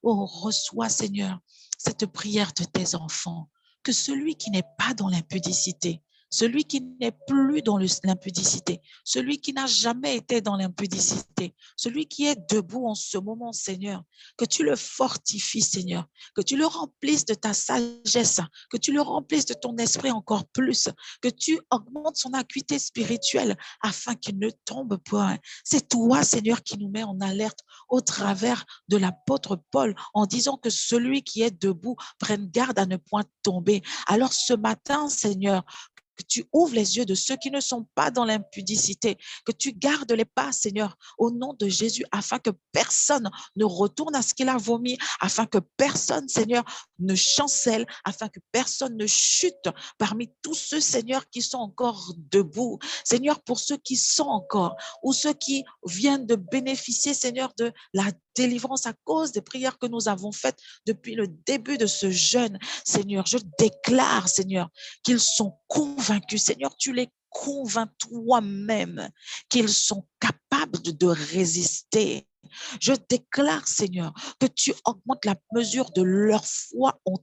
Oh, reçois, Seigneur, cette prière de tes enfants. Que celui qui n'est pas dans l'impudicité, celui qui n'est plus dans l'impudicité, celui qui n'a jamais été dans l'impudicité, celui qui est debout en ce moment, Seigneur, que tu le fortifies, Seigneur, que tu le remplisses de ta sagesse, que tu le remplisses de ton esprit encore plus, que tu augmentes son acuité spirituelle afin qu'il ne tombe point. C'est toi, Seigneur, qui nous met en alerte au travers de l'apôtre Paul en disant que celui qui est debout prenne garde à ne point tomber. Alors ce matin, Seigneur, que tu ouvres les yeux de ceux qui ne sont pas dans l'impudicité, que tu gardes les pas, Seigneur, au nom de Jésus, afin que personne ne retourne à ce qu'il a vomi, afin que personne, Seigneur, ne chancelle, afin que personne ne chute parmi tous ceux, Seigneur, qui sont encore debout. Seigneur, pour ceux qui sont encore, ou ceux qui viennent de bénéficier, Seigneur, de la délivrance à cause des prières que nous avons faites depuis le début de ce jeûne. Seigneur, je déclare, Seigneur, qu'ils sont convaincus. Seigneur, tu les convaincs toi-même qu'ils sont capables de résister. Je déclare, Seigneur, que tu augmentes la mesure de leur foi en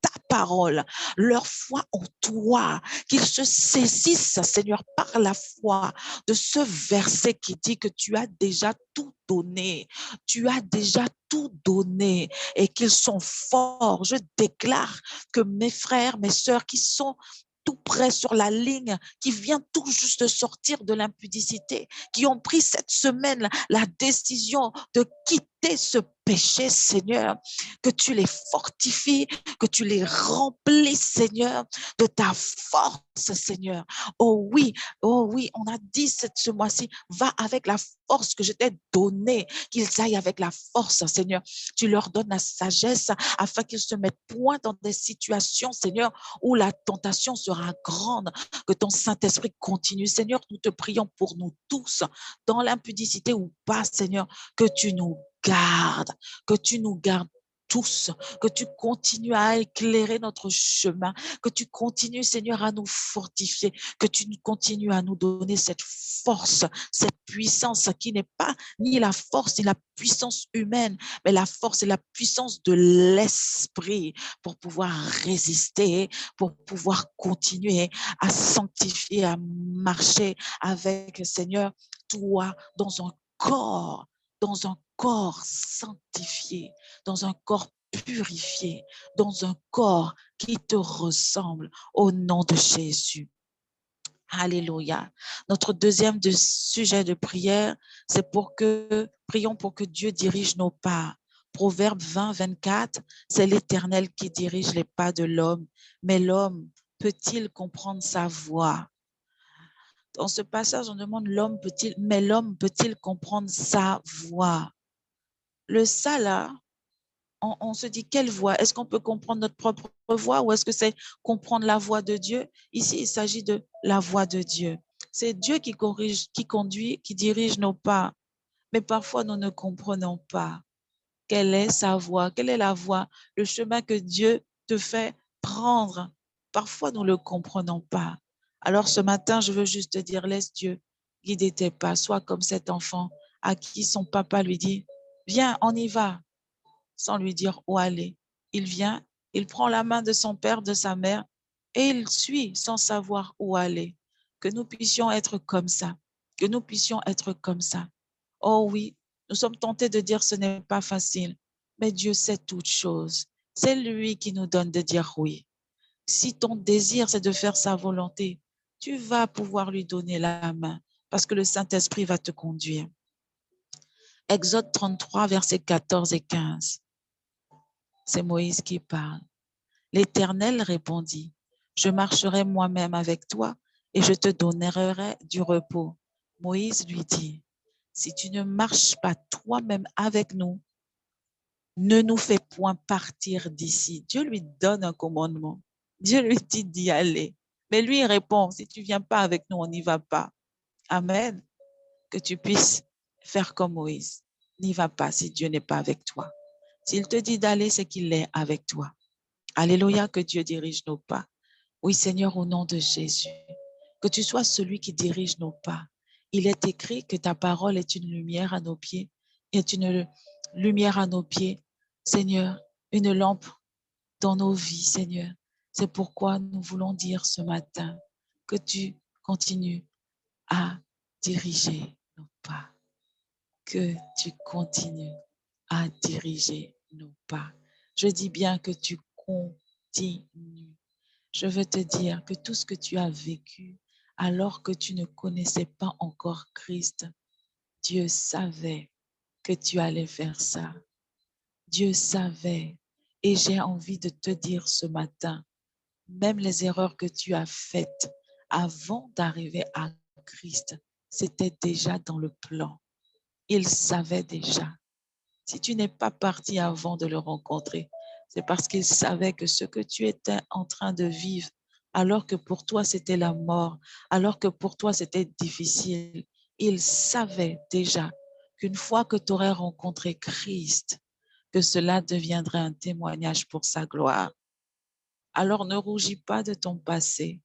ta parole, leur foi en toi, qu'ils se saisissent, Seigneur, par la foi de ce verset qui dit que tu as déjà tout donné, tu as déjà tout donné et qu'ils sont forts. Je déclare que mes frères, mes sœurs qui sont tout près sur la ligne, qui vient tout juste de sortir de l'impudicité, qui ont pris cette semaine la décision de quitter ce péché, Seigneur, que tu les fortifies, que tu les remplis, Seigneur, de ta force, Seigneur. Oh oui, on a dit ce mois-ci, va avec la force que je t'ai donnée, qu'ils aillent avec la force, Seigneur. Tu leur donnes la sagesse afin qu'ils se mettent point dans des situations, Seigneur, où la tentation sera grande, que ton Saint-Esprit continue. Seigneur, nous te prions pour nous tous, dans l'impudicité ou pas, Seigneur, que tu nous gardes, que tu nous gardes tous, que tu continues à éclairer notre chemin, que tu continues, Seigneur, à nous fortifier, que tu continues à nous donner cette force, cette puissance qui n'est pas ni la force ni la puissance humaine, mais la force et la puissance de l'esprit pour pouvoir résister, pour pouvoir continuer à sanctifier, à marcher avec, Seigneur, toi dans un corps sanctifié, dans un corps purifié, dans un corps qui te ressemble au nom de Jésus. Alléluia. Notre deuxième sujet de prière, c'est prions pour que Dieu dirige nos pas. Proverbe 20, 24, c'est l'Éternel qui dirige les pas de l'homme, mais l'homme peut-il comprendre sa voie? Dans ce passage, on demande mais l'homme peut-il comprendre sa voie? Le ça là, on se dit quelle voix? Est-ce qu'on peut comprendre notre propre voix ou est-ce que c'est comprendre la voix de Dieu? Ici, il s'agit de la voix de Dieu. C'est Dieu qui corrige, qui conduit, qui dirige nos pas. Mais parfois, nous ne comprenons pas quelle est sa voix, quelle est la voie, le chemin que Dieu te fait prendre. Parfois, nous ne le comprenons pas. Alors, ce matin, je veux juste te dire, laisse Dieu guider tes pas. Sois comme cet enfant à qui son papa lui dit, viens, on y va, sans lui dire où aller. Il vient, il prend la main de son père, de sa mère, et il suit sans savoir où aller. Que nous puissions être comme ça, que nous puissions être comme ça. Oh oui, nous sommes tentés de dire ce n'est pas facile, mais Dieu sait toutes choses. C'est lui qui nous donne de dire oui. Si ton désir, c'est de faire sa volonté, tu vas pouvoir lui donner la main parce que le Saint-Esprit va te conduire. Exode 33, versets 14 et 15. C'est Moïse qui parle. L'Éternel répondit, je marcherai moi-même avec toi et je te donnerai du repos. Moïse lui dit, si tu ne marches pas toi-même avec nous, ne nous fais point partir d'ici. Dieu lui donne un commandement. Dieu lui dit d'y aller. Mais lui, il répond, si tu viens pas avec nous, on n'y va pas. Amen. Que tu puisses faire comme Moïse. N'y va pas si Dieu n'est pas avec toi. S'il te dit d'aller, c'est qu'il est avec toi. Alléluia, que Dieu dirige nos pas. Oui, Seigneur, au nom de Jésus, que tu sois celui qui dirige nos pas. Il est écrit que ta parole est une lumière à nos pieds, est une lumière à nos pieds, Seigneur, une lampe dans nos vies, Seigneur. C'est pourquoi nous voulons dire ce matin que tu continues à diriger nos pas, que tu continues à diriger nos pas. Je dis bien que tu continues. Je veux te dire que tout ce que tu as vécu alors que tu ne connaissais pas encore Christ, Dieu savait que tu allais faire ça. Dieu savait. Et j'ai envie de te dire ce matin, même les erreurs que tu as faites avant d'arriver à Christ, c'était déjà dans le plan. Il savait déjà. Si tu n'es pas parti avant de le rencontrer, c'est parce qu'il savait que ce que tu étais en train de vivre, alors que pour toi c'était la mort, alors que pour toi c'était difficile, il savait déjà qu'une fois que tu aurais rencontré Christ, que cela deviendrait un témoignage pour sa gloire. Alors ne rougis pas de ton passé,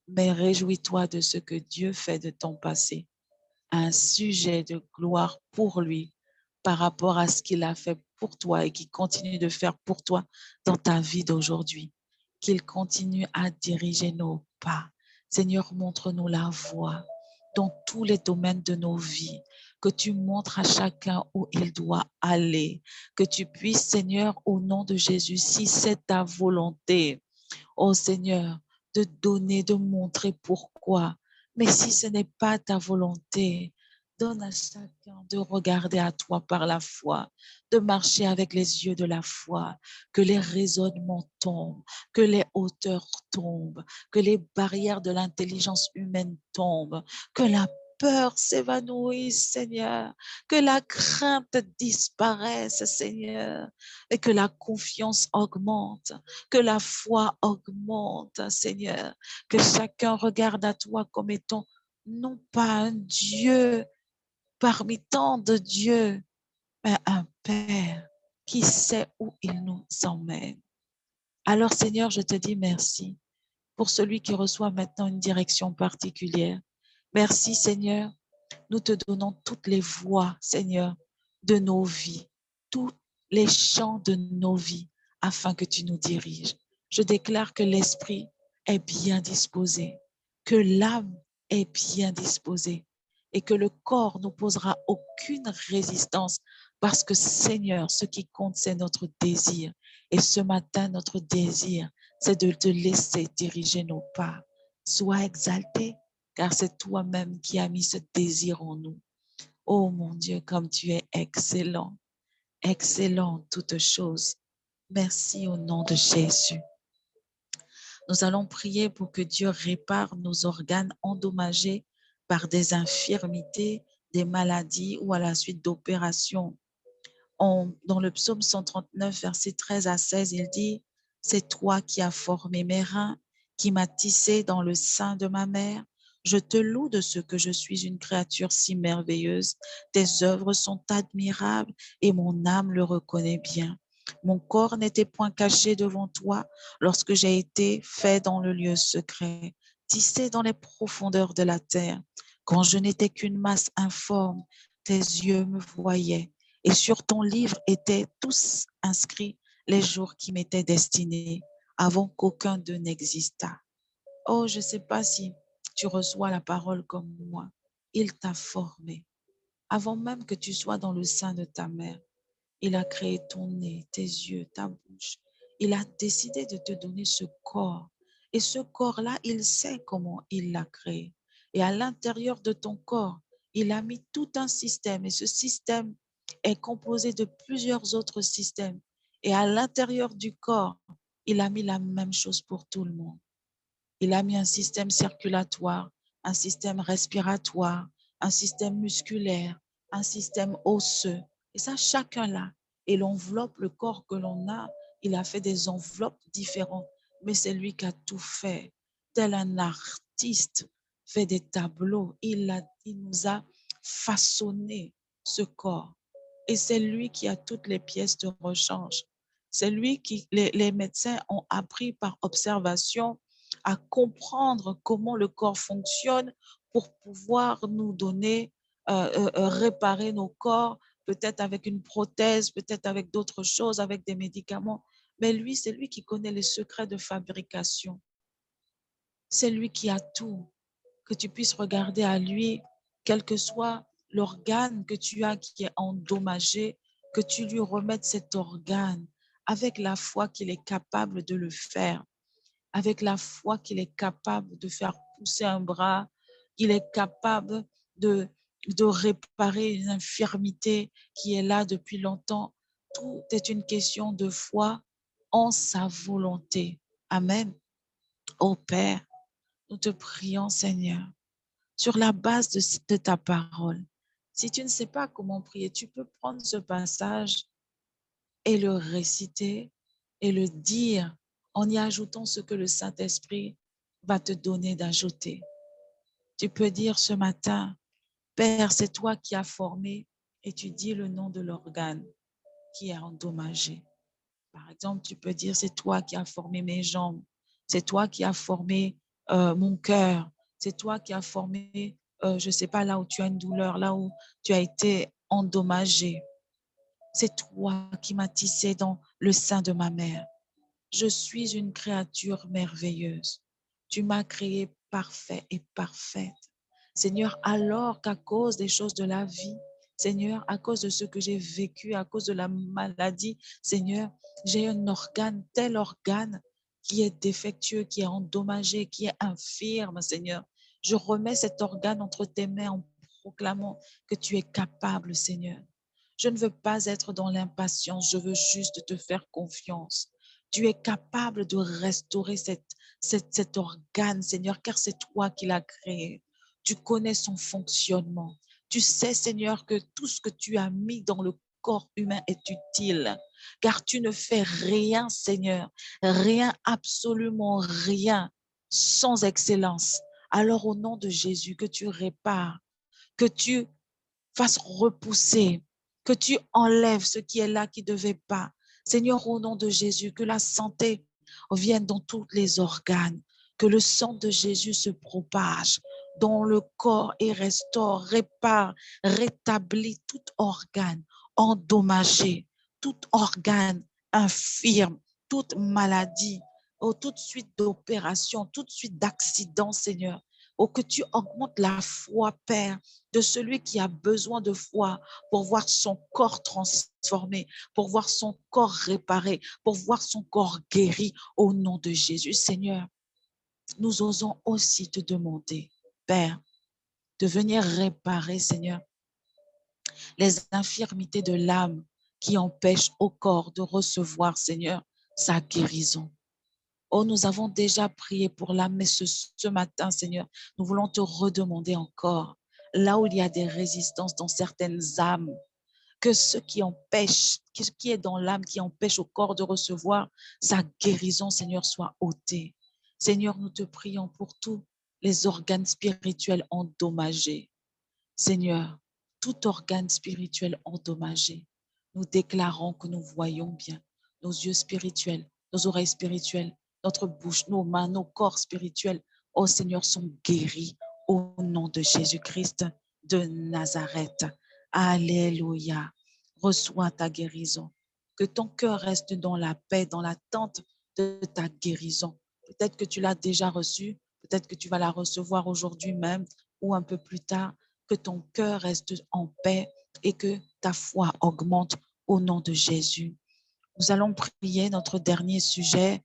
mais réjouis-toi de ce que Dieu fait de ton passé. Un sujet de gloire pour lui par rapport à ce qu'il a fait pour toi et qu'il continue de faire pour toi dans ta vie d'aujourd'hui. Qu'il continue à diriger nos pas. Seigneur, montre-nous la voie dans tous les domaines de nos vies, que tu montres à chacun où il doit aller, que tu puisses, Seigneur, au nom de Jésus, si c'est ta volonté, oh Seigneur, de donner, de montrer pourquoi. Mais si ce n'est pas ta volonté, donne à chacun de regarder à toi par la foi, de marcher avec les yeux de la foi, que les raisonnements tombent, que les hauteurs tombent, que les barrières de l'intelligence humaine tombent, que la peur s'évanouisse, Seigneur, que la crainte disparaisse, Seigneur, et que la confiance augmente, que la foi augmente, Seigneur, que chacun regarde à toi comme étant non pas un Dieu parmi tant de dieux, mais un Père qui sait où il nous emmène. Alors, Seigneur, je te dis merci pour celui qui reçoit maintenant une direction particulière. Merci, Seigneur. Nous te donnons toutes les voies, Seigneur, de nos vies, tous les champs de nos vies, afin que tu nous diriges. Je déclare que l'esprit est bien disposé, que l'âme est bien disposée et que le corps n'opposera aucune résistance parce que, Seigneur, ce qui compte, c'est notre désir. Et ce matin, notre désir, c'est de te laisser diriger nos pas. Sois exalté, car c'est toi-même qui as mis ce désir en nous. Oh mon Dieu, comme tu es excellent, excellent en toutes choses. Merci au nom de Jésus. Nous allons prier pour que Dieu répare nos organes endommagés par des infirmités, des maladies ou à la suite d'opérations. Dans le psaume 139, versets 13 à 16, il dit, « C'est toi qui as formé mes reins, qui m'as tissé dans le sein de ma mère. Je te loue de ce que je suis une créature si merveilleuse. Tes œuvres sont admirables et mon âme le reconnaît bien. Mon corps n'était point caché devant toi lorsque j'ai été fait dans le lieu secret, tissé dans les profondeurs de la terre. Quand je n'étais qu'une masse informe, tes yeux me voyaient. Et sur ton livre étaient tous inscrits les jours qui m'étaient destinés avant qu'aucun d'eux n'existât. » Oh, je ne sais pas si tu reçois la parole comme moi. Il t'a formé. Avant même que tu sois dans le sein de ta mère, il a créé ton nez, tes yeux, ta bouche. Il a décidé de te donner ce corps. Et ce corps-là, il sait comment il l'a créé. Et à l'intérieur de ton corps, il a mis tout un système. Et ce système est composé de plusieurs autres systèmes. Et à l'intérieur du corps, il a mis la même chose pour tout le monde. Il a mis un système circulatoire, un système respiratoire, un système musculaire, un système osseux. Et ça, chacun là. Et l'enveloppe, le corps que l'on a, il a fait des enveloppes différentes. Mais c'est lui qui a tout fait. Tel un artiste fait des tableaux. Il nous a façonné ce corps. Et c'est lui qui a toutes les pièces de rechange. C'est lui qui, les médecins ont appris par observation à comprendre comment le corps fonctionne pour pouvoir nous donner, réparer nos corps, peut-être avec une prothèse, peut-être avec d'autres choses, avec des médicaments. Mais lui, c'est lui qui connaît les secrets de fabrication. C'est lui qui a tout. Que tu puisses regarder à lui, quel que soit l'organe que tu as qui est endommagé, que tu lui remettes cet organe avec la foi qu'il est capable de le faire, avec la foi qu'il est capable de faire pousser un bras, qu'il est capable de, de réparer une infirmité qui est là depuis longtemps. Tout est une question de foi en sa volonté. Amen. Ô Père, Nous te prions, Seigneur, sur la base de ta parole. Si tu ne sais pas comment prier, tu peux prendre ce passage et le réciter et le dire en y ajoutant ce que le Saint-Esprit va te donner d'ajouter. Tu peux dire ce matin, Père, c'est toi qui as formé, et tu dis le nom de l'organe qui est endommagé. Par exemple, tu peux dire, c'est toi qui as formé mes jambes, c'est toi qui as formé mon cœur, c'est toi qui as formé, je ne sais pas, là où tu as une douleur, là où tu as été endommagé. C'est toi qui m'as tissé dans le sein de ma mère. Je suis une créature merveilleuse. Tu m'as créé parfait et parfaite. Seigneur, alors qu'à cause des choses de la vie, Seigneur, à cause de ce que j'ai vécu, à cause de la maladie, Seigneur, j'ai un organe, tel organe qui est défectueux, qui est endommagé, qui est infirme, Seigneur. Je remets cet organe entre tes mains en proclamant que tu es capable, Seigneur. Je ne veux pas être dans l'impatience, je veux juste te faire confiance. Tu es capable de restaurer cet organe, Seigneur, car c'est toi qui l'as créé. Tu connais son fonctionnement. Tu sais, Seigneur, que tout ce que tu as mis dans le corps humain est utile, car tu ne fais rien, Seigneur, rien, absolument rien, sans excellence. Alors, au nom de Jésus, que tu répares, que tu fasses repousser, que tu enlèves ce qui est là qui ne devait pas. Seigneur, au nom de Jésus, que la santé vienne dans tous les organes, que le sang de Jésus se propage dans le corps et restaure, répare, rétablit tout organe endommagé, tout organe infirme, toute maladie, toute suite d'opérations, toute suite d'accidents, Seigneur. Oh, que tu augmentes la foi, Père, de celui qui a besoin de foi pour voir son corps transformé, pour voir son corps réparé, pour voir son corps guéri au nom de Jésus. Seigneur, nous osons aussi te demander, Père, de venir réparer, Seigneur, les infirmités de l'âme qui empêchent au corps de recevoir, Seigneur, sa guérison. Oh, nous avons déjà prié pour l'âme, mais ce matin, Seigneur, nous voulons te redemander encore, là où il y a des résistances dans certaines âmes, que ce qui empêche, ce qui est dans l'âme, qui empêche au corps de recevoir sa guérison, Seigneur, soit ôté. Seigneur, nous te prions pour tous les organes spirituels endommagés. Seigneur, tout organe spirituel endommagé, nous déclarons que nous voyons bien, nos yeux spirituels, nos oreilles spirituelles, notre bouche, nos mains, nos corps spirituels, oh Seigneur, sont guéris au nom de Jésus-Christ de Nazareth. Alléluia. Reçois ta guérison. Que ton cœur reste dans la paix, dans l'attente de ta guérison. Peut-être que tu l'as déjà reçue, peut-être que tu vas la recevoir aujourd'hui même ou un peu plus tard. Que ton cœur reste en paix et que ta foi augmente au nom de Jésus. Nous allons prier notre dernier sujet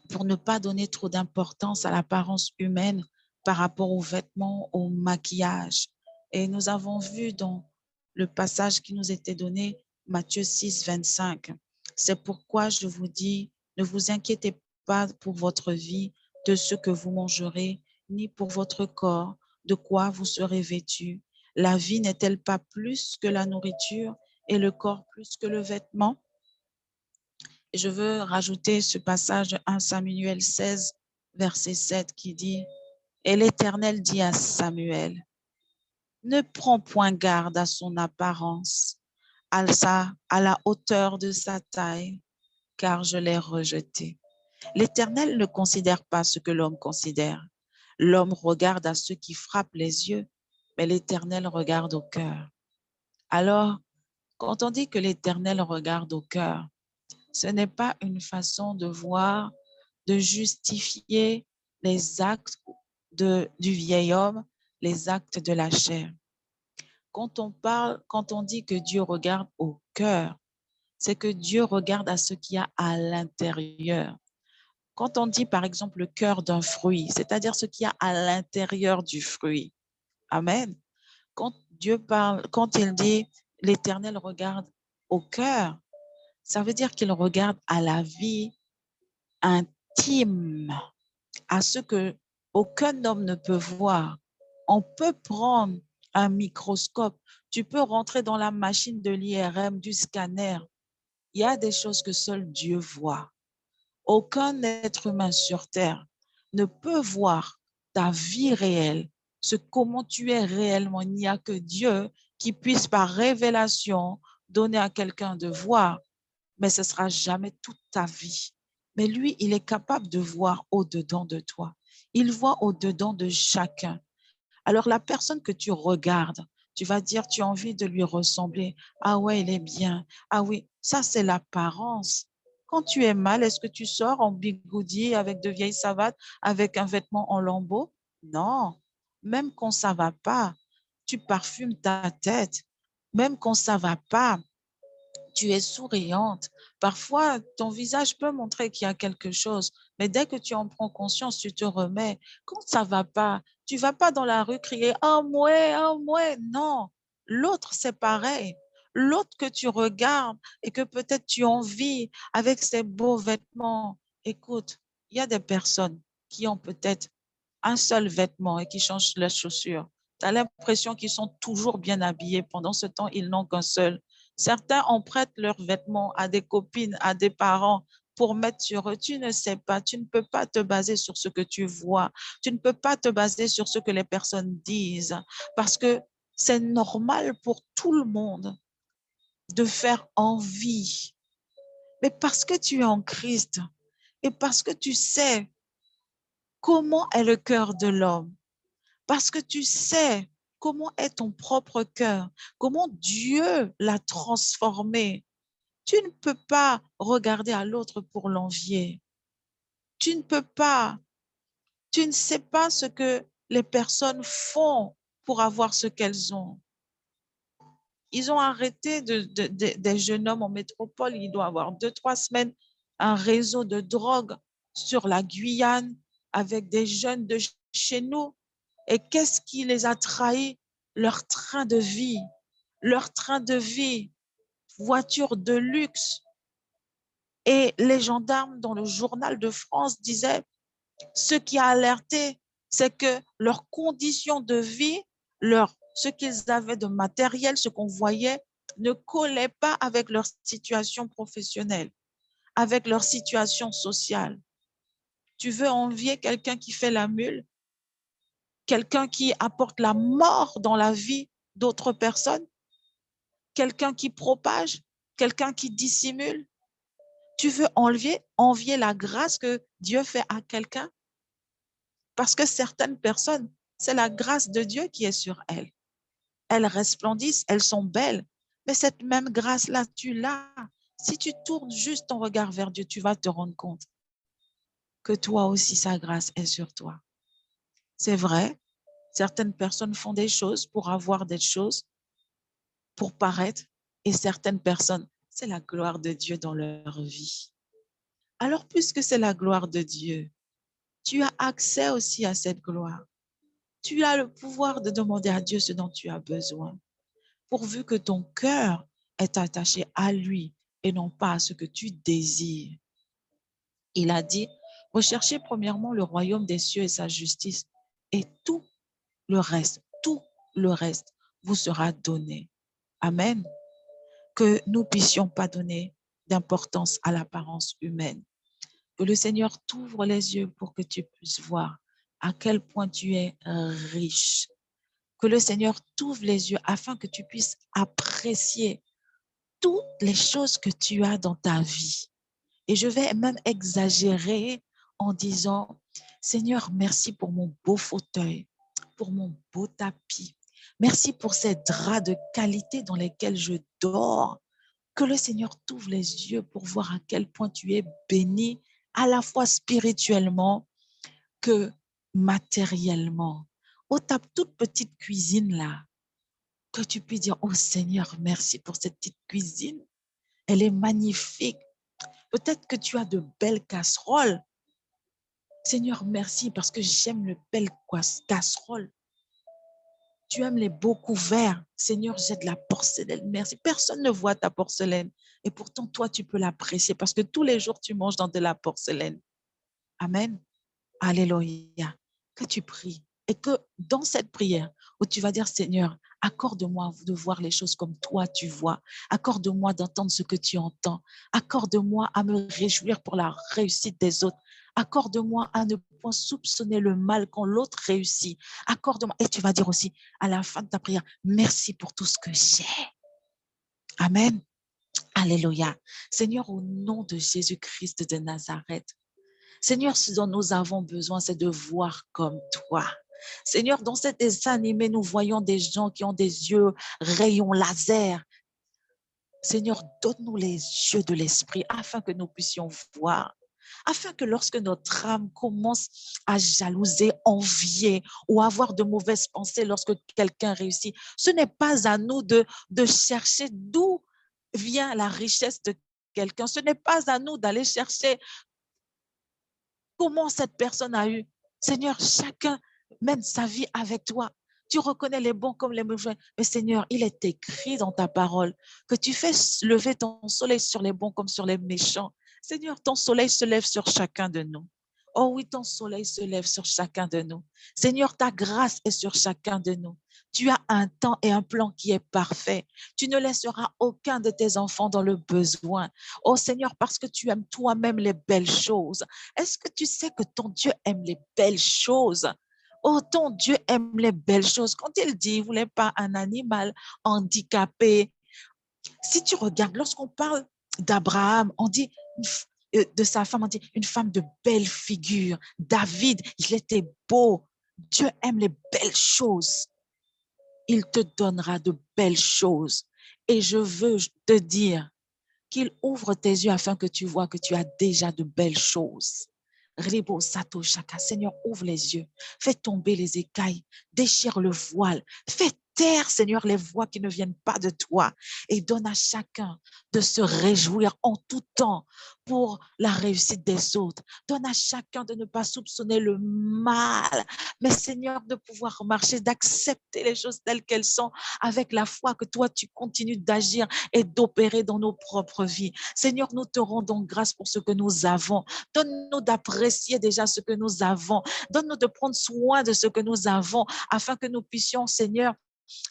pour ne pas donner trop d'importance à l'apparence humaine par rapport aux vêtements, au maquillage. Et nous avons vu dans le passage qui nous était donné, Matthieu 6, 25. C'est pourquoi je vous dis, ne vous inquiétez pas pour votre vie de ce que vous mangerez, ni pour votre corps, de quoi vous serez vêtus. La vie n'est-elle pas plus que la nourriture et le corps plus que le vêtement? Et je veux rajouter ce passage de 1 Samuel 16, verset 7 qui dit, « Et l'Éternel dit à Samuel, ne prends point garde à son apparence, à la hauteur de sa taille, car je l'ai rejeté. » L'Éternel ne considère pas ce que l'homme considère. L'homme regarde à ceux qui frappent les yeux, mais l'Éternel regarde au cœur. Alors, quand on dit que l'Éternel regarde au cœur, ce n'est pas une façon de voir, de justifier les actes du vieil homme, les actes de la chair. Quand on dit que Dieu regarde au cœur, c'est que Dieu regarde à ce qu'il y a à l'intérieur. Quand on dit, par exemple, le cœur d'un fruit, c'est-à-dire ce qu'il y a à l'intérieur du fruit. Amen. Quand Dieu parle, quand il dit, l'Éternel regarde au cœur, ça veut dire qu'il regarde à la vie intime, à ce que aucun homme ne peut voir. On peut prendre un microscope, tu peux rentrer dans la machine de l'IRM, du scanner. Il y a des choses que seul Dieu voit. Aucun être humain sur terre ne peut voir ta vie réelle, comment tu es réellement. Il n'y a que Dieu qui puisse par révélation donner à quelqu'un de voir, mais ce sera jamais toute ta vie. Mais lui, il est capable de voir au-dedans de toi. Il voit au-dedans de chacun. Alors la personne que tu regardes, tu vas dire, tu as envie de lui ressembler. Ah ouais, il est bien. Ah oui, ça c'est l'apparence. Quand tu es mal, est-ce que tu sors en bigoudi avec de vieilles savates, avec un vêtement en lambeaux? Non. Même quand ça va pas, tu parfumes ta tête. Même quand ça va pas, tu es souriante. Parfois, ton visage peut montrer qu'il y a quelque chose, mais dès que tu en prends conscience, tu te remets. Quand ça va pas, tu vas pas dans la rue crier oh moi, non. L'autre, c'est pareil. L'autre que tu regardes et que peut-être tu envies avec ses beaux vêtements. Écoute, il y a des personnes qui ont peut-être un seul vêtement et qui changent leurs chaussures. Tu as l'impression qu'ils sont toujours bien habillés. Pendant ce temps, ils n'ont qu'un seul. Certains en prêtent leurs vêtements à des copines, à des parents pour mettre sur eux. Tu ne sais pas, tu ne peux pas te baser sur ce que tu vois. Tu ne peux pas te baser sur ce que les personnes disent parce que c'est normal pour tout le monde de faire envie. Mais parce que tu es en Christ et parce que tu sais comment est le cœur de l'homme, parce que tu sais comment est ton propre cœur, comment Dieu l'a transformé. Tu ne peux pas regarder à l'autre pour l'envier. Tu ne peux pas. Tu ne sais pas ce que les personnes font pour avoir ce qu'elles ont. Ils ont arrêté des jeunes hommes en métropole. Il doit avoir 2, 3 semaines un réseau de drogue sur la Guyane avec des jeunes de chez nous. Et qu'est-ce qui les a trahis? Leur train de vie. Leur train de vie. Voiture de luxe. Et les gendarmes dans le journal de France disaient, ce qui a alerté, c'est que leurs conditions de vie, ce qu'ils avaient de matériel, ce qu'on voyait, ne collait pas avec leur situation professionnelle, avec leur situation sociale. Tu veux envier quelqu'un qui fait la mule, quelqu'un qui apporte la mort dans la vie d'autres personnes, quelqu'un qui propage, quelqu'un qui dissimule. Tu veux envier la grâce que Dieu fait à quelqu'un? Parce que certaines personnes, c'est la grâce de Dieu qui est sur elles. Elles resplendissent, elles sont belles. Mais cette même grâce-là, tu l'as. Si tu tournes juste ton regard vers Dieu, tu vas te rendre compte que toi aussi, sa grâce est sur toi. C'est vrai, certaines personnes font des choses pour avoir des choses, pour paraître, et certaines personnes, c'est la gloire de Dieu dans leur vie. Alors, puisque c'est la gloire de Dieu, tu as accès aussi à cette gloire. Tu as le pouvoir de demander à Dieu ce dont tu as besoin, pourvu que ton cœur est attaché à lui et non pas à ce que tu désires. Il a dit, recherchez premièrement le royaume des cieux et sa justice, et tout le reste vous sera donné. Amen. Que nous puissions pas donner d'importance à l'apparence humaine. Que le Seigneur t'ouvre les yeux pour que tu puisses voir à quel point tu es riche. Que le Seigneur t'ouvre les yeux afin que tu puisses apprécier toutes les choses que tu as dans ta vie. Et je vais même exagérer en disant, Seigneur, merci pour mon beau fauteuil, pour mon beau tapis. Merci pour ces draps de qualité dans lesquels je dors. Que le Seigneur t'ouvre les yeux pour voir à quel point tu es béni, à la fois spirituellement que matériellement. Oh, ta toute petite cuisine là, que tu puisses dire, oh Seigneur, merci pour cette petite cuisine. Elle est magnifique. Peut-être que tu as de belles casseroles. Seigneur, merci parce que j'aime les belles casseroles. Tu aimes les beaux couverts. Seigneur, j'ai de la porcelaine. Merci. Personne ne voit ta porcelaine. Et pourtant, toi, tu peux l'apprécier parce que tous les jours, tu manges dans de la porcelaine. Amen. Alléluia. Que tu pries et que dans cette prière où tu vas dire, Seigneur, accorde-moi de voir les choses comme toi tu vois. Accorde-moi d'entendre ce que tu entends. Accorde-moi à me réjouir pour la réussite des autres. Accorde-moi à ne point soupçonner le mal quand l'autre réussit. Accorde-moi. Et tu vas dire aussi à la fin de ta prière, merci pour tout ce que j'ai. Amen. Alléluia. Seigneur, au nom de Jésus-Christ de Nazareth, Seigneur, ce dont nous avons besoin, c'est de voir comme toi. Seigneur, dans cet dessin animé, nous voyons des gens qui ont des yeux rayons laser. Seigneur, donne-nous les yeux de l'esprit afin que nous puissions voir. Afin que lorsque notre âme commence à jalouser, envier ou avoir de mauvaises pensées lorsque quelqu'un réussit, ce n'est pas à nous de chercher d'où vient la richesse de quelqu'un. Ce n'est pas à nous d'aller chercher comment cette personne a eu. Seigneur, chacun mène sa vie avec toi. Tu reconnais les bons comme les mauvais. Mais Seigneur, il est écrit dans ta parole que tu fais lever ton soleil sur les bons comme sur les méchants. Seigneur, ton soleil se lève sur chacun de nous. Oh oui, ton soleil se lève sur chacun de nous. Seigneur, ta grâce est sur chacun de nous. Tu as un temps et un plan qui est parfait. Tu ne laisseras aucun de tes enfants dans le besoin. Oh Seigneur, parce que tu aimes toi-même les belles choses. Est-ce que tu sais que ton Dieu aime les belles choses? Oh, ton Dieu aime les belles choses. Quand il dit, il ne voulait pas un animal handicapé. Si tu regardes, lorsqu'on parle d'Abraham, on dit de sa femme, on dit une femme de belle figure. David, il était beau. Dieu aime les belles choses. Il te donnera de belles choses. Et je veux te dire qu'il ouvre tes yeux afin que tu vois que tu as déjà de belles choses. Ribo Sato Shaka, Seigneur, ouvre les yeux, fais tomber les écailles, déchire le voile, fais taire, Seigneur, les voix qui ne viennent pas de toi et donne à chacun de se réjouir en tout temps pour la réussite des autres. Donne à chacun de ne pas soupçonner le mal, mais Seigneur, de pouvoir marcher, d'accepter les choses telles qu'elles sont avec la foi que toi, tu continues d'agir et d'opérer dans nos propres vies. Seigneur, nous te rendons grâce pour ce que nous avons. Donne-nous d'apprécier déjà ce que nous avons. Donne-nous de prendre soin de ce que nous avons afin que nous puissions, Seigneur,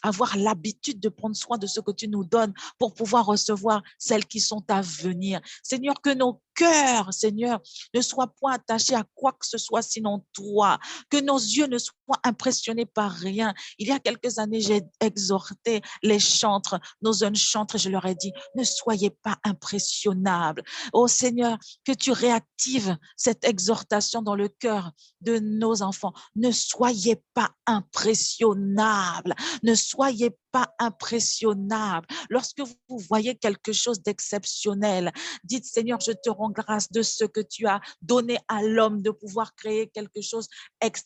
avoir l'habitude de prendre soin de ce que tu nous donnes pour pouvoir recevoir celles qui sont à venir. Seigneur, que nos cœurs, Seigneur, ne soient point attachés à quoi que ce soit sinon toi. Que nos yeux ne soient impressionnés par rien. Il y a quelques années, j'ai exhorté les chantres, nos jeunes chantres, je leur ai dit, ne soyez pas impressionnables. Oh Seigneur, que tu réactives cette exhortation dans le cœur de nos enfants. Ne soyez pas impressionnables. Ne soyez pas impressionnables. Lorsque vous voyez quelque chose d'exceptionnel, dites Seigneur, je te rends grâce de ce que tu as donné à l'homme de pouvoir créer quelque chose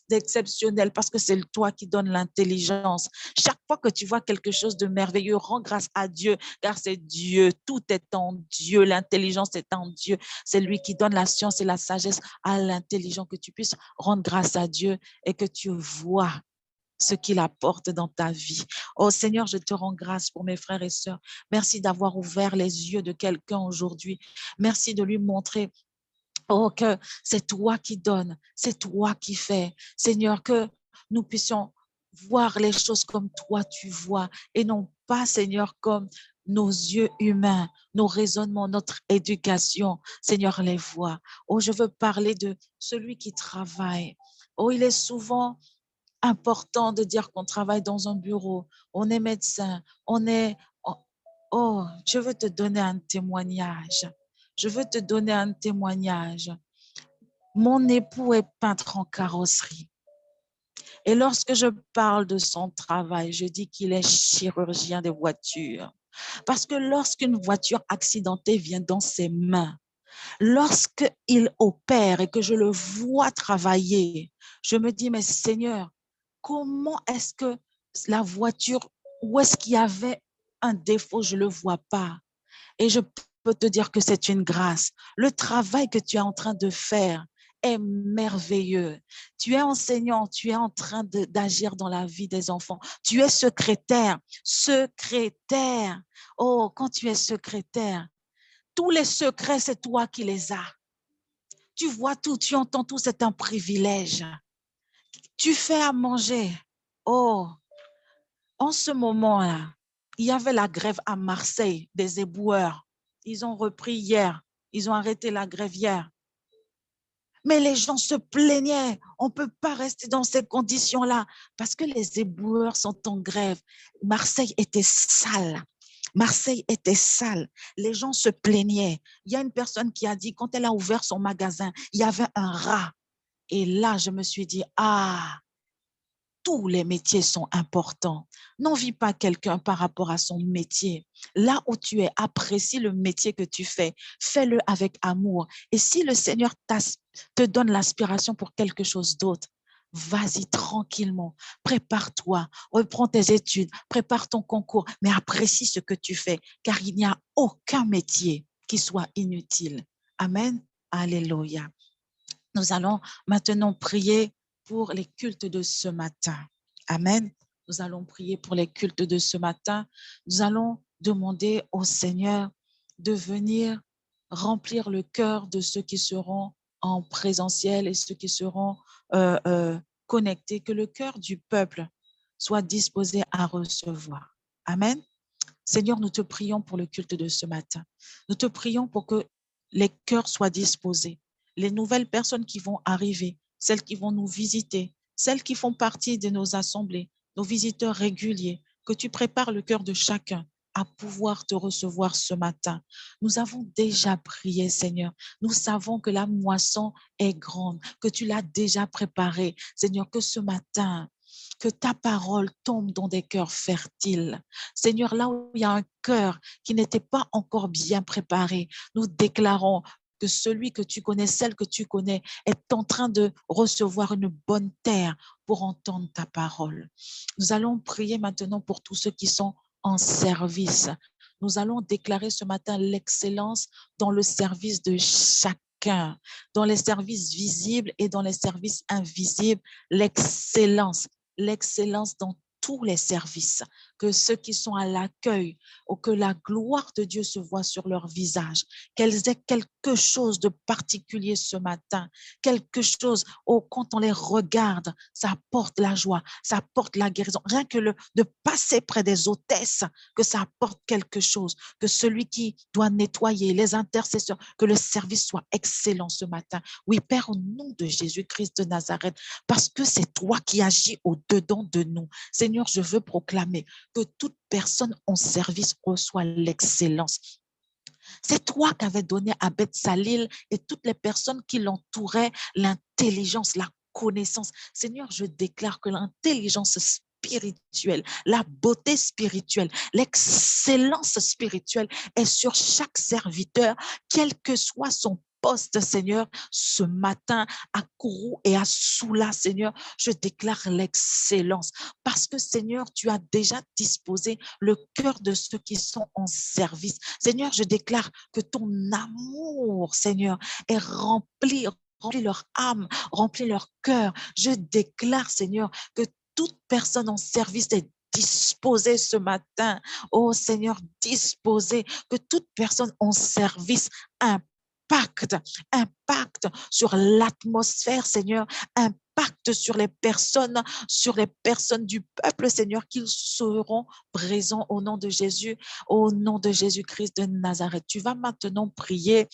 d'exceptionnel parce que c'est toi qui donnes l'intelligence. Chaque fois que tu vois quelque chose de merveilleux, rends grâce à Dieu car c'est Dieu. Tout est en Dieu. L'intelligence est en Dieu. C'est lui qui donne la science et la sagesse à l'intelligent, que tu puisses rendre grâce à Dieu et que tu vois ce qu'il apporte dans ta vie. Oh Seigneur, je te rends grâce pour mes frères et sœurs. Merci d'avoir ouvert les yeux de quelqu'un aujourd'hui. Merci de lui montrer, oh, que c'est toi qui donnes, c'est toi qui fais. Seigneur, que nous puissions voir les choses comme toi tu vois et non pas, Seigneur, comme nos yeux humains, nos raisonnements, notre éducation, Seigneur, les voit. Oh, je veux parler de celui qui travaille. Oh, il est souvent important de dire qu'on travaille dans un bureau, on est médecin, on est... Oh, je veux te donner un témoignage. Je veux te donner un témoignage. Mon époux est peintre en carrosserie. Et lorsque je parle de son travail, je dis qu'il est chirurgien des voitures. Parce que lorsqu'une voiture accidentée vient dans ses mains, lorsqu'il opère et que je le vois travailler, je me dis, mais Seigneur, comment est-ce que la voiture, où est-ce qu'il y avait un défaut, je ne le vois pas. Et je peux te dire que c'est une grâce. Le travail que tu es en train de faire est merveilleux. Tu es enseignant, tu es en train d'agir dans la vie des enfants. Tu es secrétaire, secrétaire. Oh, quand tu es secrétaire, tous les secrets, c'est toi qui les as. Tu vois tout, tu entends tout, c'est un privilège. Tu fais à manger. Oh, en ce moment-là, il y avait la grève à Marseille des éboueurs. Ils ont repris hier. Ils ont arrêté la grève hier. Mais les gens se plaignaient. On ne peut pas rester dans ces conditions-là parce que les éboueurs sont en grève. Marseille était sale. Marseille était sale. Les gens se plaignaient. Il y a une personne qui a dit, quand elle a ouvert son magasin, il y avait un rat. Et là, je me suis dit, ah, tous les métiers sont importants. N'envie pas quelqu'un par rapport à son métier. Là où tu es, apprécie le métier que tu fais. Fais-le avec amour. Et si le Seigneur te donne l'aspiration pour quelque chose d'autre, vas-y tranquillement. Prépare-toi, reprends tes études, prépare ton concours, mais apprécie ce que tu fais, car il n'y a aucun métier qui soit inutile. Amen. Alléluia. Nous allons maintenant prier pour les cultes de ce matin. Amen. Nous allons prier pour les cultes de ce matin. Nous allons demander au Seigneur de venir remplir le cœur de ceux qui seront en présentiel et ceux qui seront connectés, que le cœur du peuple soit disposé à recevoir. Amen. Seigneur, nous te prions pour le culte de ce matin. Nous te prions pour que les cœurs soient disposés. Les nouvelles personnes qui vont arriver, celles qui vont nous visiter, celles qui font partie de nos assemblées, nos visiteurs réguliers, que tu prépares le cœur de chacun à pouvoir te recevoir ce matin. Nous avons déjà prié, Seigneur. Nous savons que la moisson est grande, que tu l'as déjà préparée. Seigneur, que ce matin, que ta parole tombe dans des cœurs fertiles. Seigneur, là où il y a un cœur qui n'était pas encore bien préparé, nous déclarons que celui que tu connais, celle que tu connais, est en train de recevoir une bonne terre pour entendre ta parole. Nous allons prier maintenant pour tous ceux qui sont en service. Nous allons déclarer ce matin l'excellence dans le service de chacun, dans les services visibles et dans les services invisibles, l'excellence dans tous les services, que ceux qui sont à l'accueil, ou que la gloire de Dieu se voit sur leur visage, qu'elles aient quelque chose de particulier ce matin, quelque chose, quand on les regarde, ça apporte la joie, ça apporte la guérison. Rien que de passer près des hôtesses, que ça apporte quelque chose, que celui qui doit nettoyer, les intercesseurs, que le service soit excellent ce matin. Oui, Père, au nom de Jésus-Christ de Nazareth, parce que c'est toi qui agis au-dedans de nous. Seigneur, je veux proclamer que toute personne en service reçoit l'excellence. C'est toi qui avais donné à Beth-Salil et toutes les personnes qui l'entouraient l'intelligence, la connaissance. Seigneur, je déclare que l'intelligence spirituelle, la beauté spirituelle, l'excellence spirituelle est sur chaque serviteur, quel que soit son poste, Seigneur, ce matin, à Kourou et à Soula, Seigneur, je déclare l'excellence parce que, Seigneur, tu as déjà disposé le cœur de ceux qui sont en service. Seigneur, je déclare que ton amour, Seigneur, est rempli leur âme, remplit leur cœur. Je déclare, Seigneur, que toute personne en service est disposée ce matin. Oh Seigneur, disposée, que toute personne en service impacte sur l'atmosphère, Seigneur, impacte sur les personnes du peuple, Seigneur, qu'ils seront présents au nom de Jésus, au nom de Jésus-Christ de Nazareth. Tu vas maintenant prier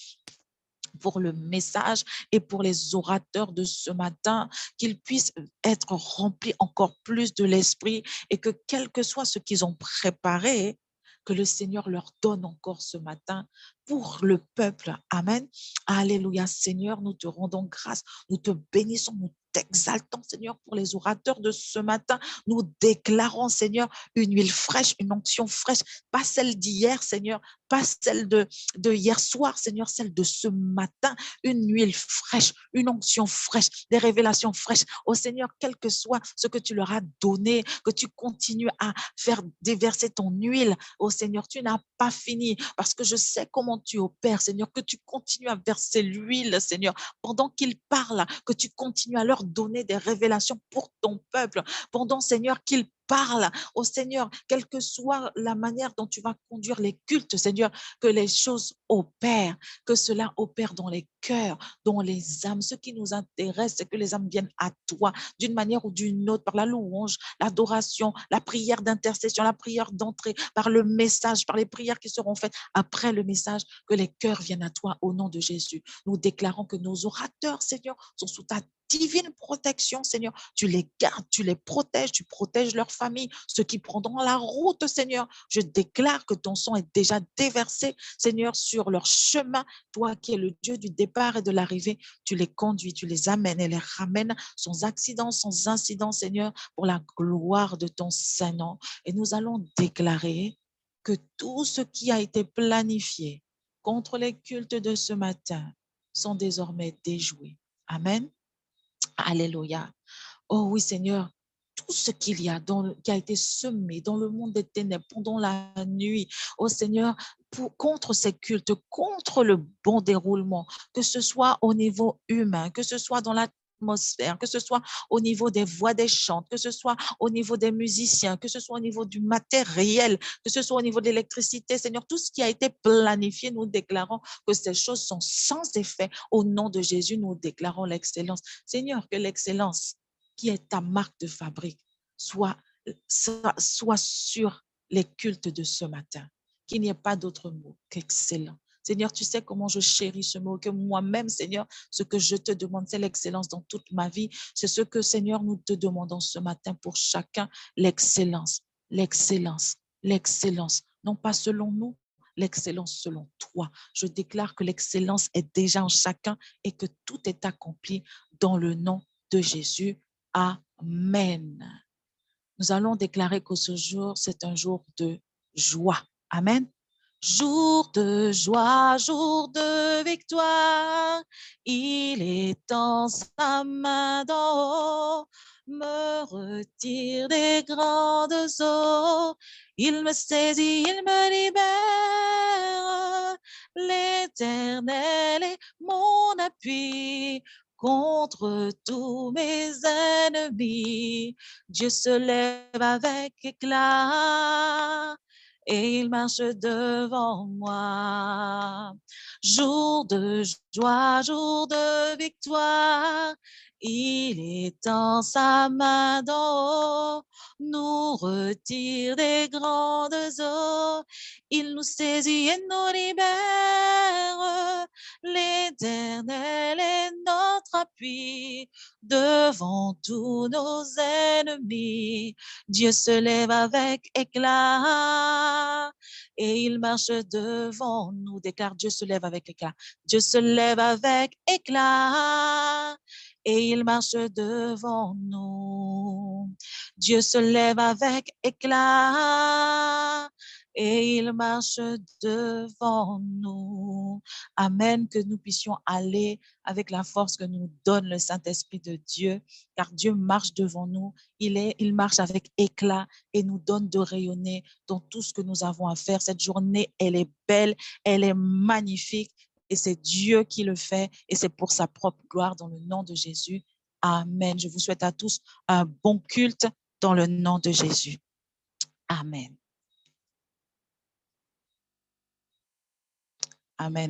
pour le message et pour les orateurs de ce matin, qu'ils puissent être remplis encore plus de l'esprit et que quel que soit ce qu'ils ont préparé, que le Seigneur leur donne encore ce matin pour le peuple. Amen. Alléluia. Seigneur, nous te rendons grâce, nous te bénissons, nous t'exaltons, Seigneur, pour les orateurs de ce matin. Nous déclarons, Seigneur, une huile fraîche, une onction fraîche, pas celle d'hier, Seigneur, pas celle de hier soir, Seigneur, celle de ce matin, une huile fraîche, une onction fraîche, des révélations fraîches. Oh Seigneur, quel que soit ce que tu leur as donné, que tu continues à faire déverser ton huile. Oh Seigneur, tu n'as pas fini parce que je sais comment tu opères, Seigneur, que tu continues à verser l'huile, Seigneur, pendant qu'ils parlent, que tu continues à leur donner des révélations pour ton peuple, pendant, Seigneur, qu'ils parle, oh Seigneur, quelle que soit la manière dont tu vas conduire les cultes, Seigneur, que les choses opèrent, que cela opère dans les cœurs, dans les âmes. Ce qui nous intéresse, c'est que les âmes viennent à toi d'une manière ou d'une autre, par la louange, l'adoration, la prière d'intercession, la prière d'entrée, par le message, par les prières qui seront faites après le message, que les cœurs viennent à toi au nom de Jésus. Nous déclarons que nos orateurs, Seigneur, sont sous ta divine protection, Seigneur. Tu les gardes, tu les protèges, tu protèges leur famille, ceux qui prendront la route, Seigneur. Je déclare que ton sang est déjà déversé, Seigneur, sur leur chemin. Toi qui es le Dieu du départ et de l'arrivée, tu les conduis, tu les amènes et les ramènes sans accident, sans incident, Seigneur, pour la gloire de ton Saint-Nom. Et nous allons déclarer que tout ce qui a été planifié contre les cultes de ce matin sont désormais déjoués. Amen. Alléluia. Oh oui, Seigneur, tout ce qu'il y a qui a été semé dans le monde des ténèbres pendant la nuit, oh Seigneur, contre ces cultes, contre le bon déroulement, que ce soit au niveau humain, que ce soit dans l'atmosphère, que ce soit au niveau des voix des chants, que ce soit au niveau des musiciens, que ce soit au niveau du matériel, que ce soit au niveau de l'électricité, Seigneur, tout ce qui a été planifié, nous déclarons que ces choses sont sans effet. Au nom de Jésus, nous déclarons l'excellence. Seigneur, que l'excellence qui est ta marque de fabrique soit sur les cultes de ce matin. Qu'il n'y ait pas d'autre mot qu'excellent. Seigneur, tu sais comment je chéris ce mot, que moi-même, Seigneur, ce que je te demande, c'est l'excellence dans toute ma vie. C'est ce que, Seigneur, nous te demandons ce matin pour chacun, l'excellence, l'excellence, l'excellence. Non pas selon nous, l'excellence selon toi. Je déclare que l'excellence est déjà en chacun et que tout est accompli dans le nom de Jésus. Amen. Nous allons déclarer que ce jour, c'est un jour de joie. Amen. Jour de joie, jour de victoire, il est en sa main d'en haut, me retire des grandes eaux, il me saisit, il me libère, l'Éternel est mon appui contre tous mes ennemis. Dieu se lève avec éclat et il marche devant moi. Jour de joie, jour de victoire, il est en sa main d'en haut, nous retire des grandes eaux, il nous saisit et nous libère. L'Éternel est notre appui devant tous nos ennemis. Dieu se lève avec éclat et il marche devant nous. Déclare, Dieu se lève avec éclat. Dieu se lève avec éclat et il marche devant nous. Dieu se lève avec éclat et il marche devant nous. Amen, que nous puissions aller avec la force que nous donne le Saint-Esprit de Dieu, car Dieu marche devant nous, il marche avec éclat et nous donne de rayonner dans tout ce que nous avons à faire. Cette journée, elle est belle, elle est magnifique et c'est Dieu qui le fait et c'est pour sa propre gloire dans le nom de Jésus. Amen. Je vous souhaite à tous un bon culte dans le nom de Jésus. Amen. Amen.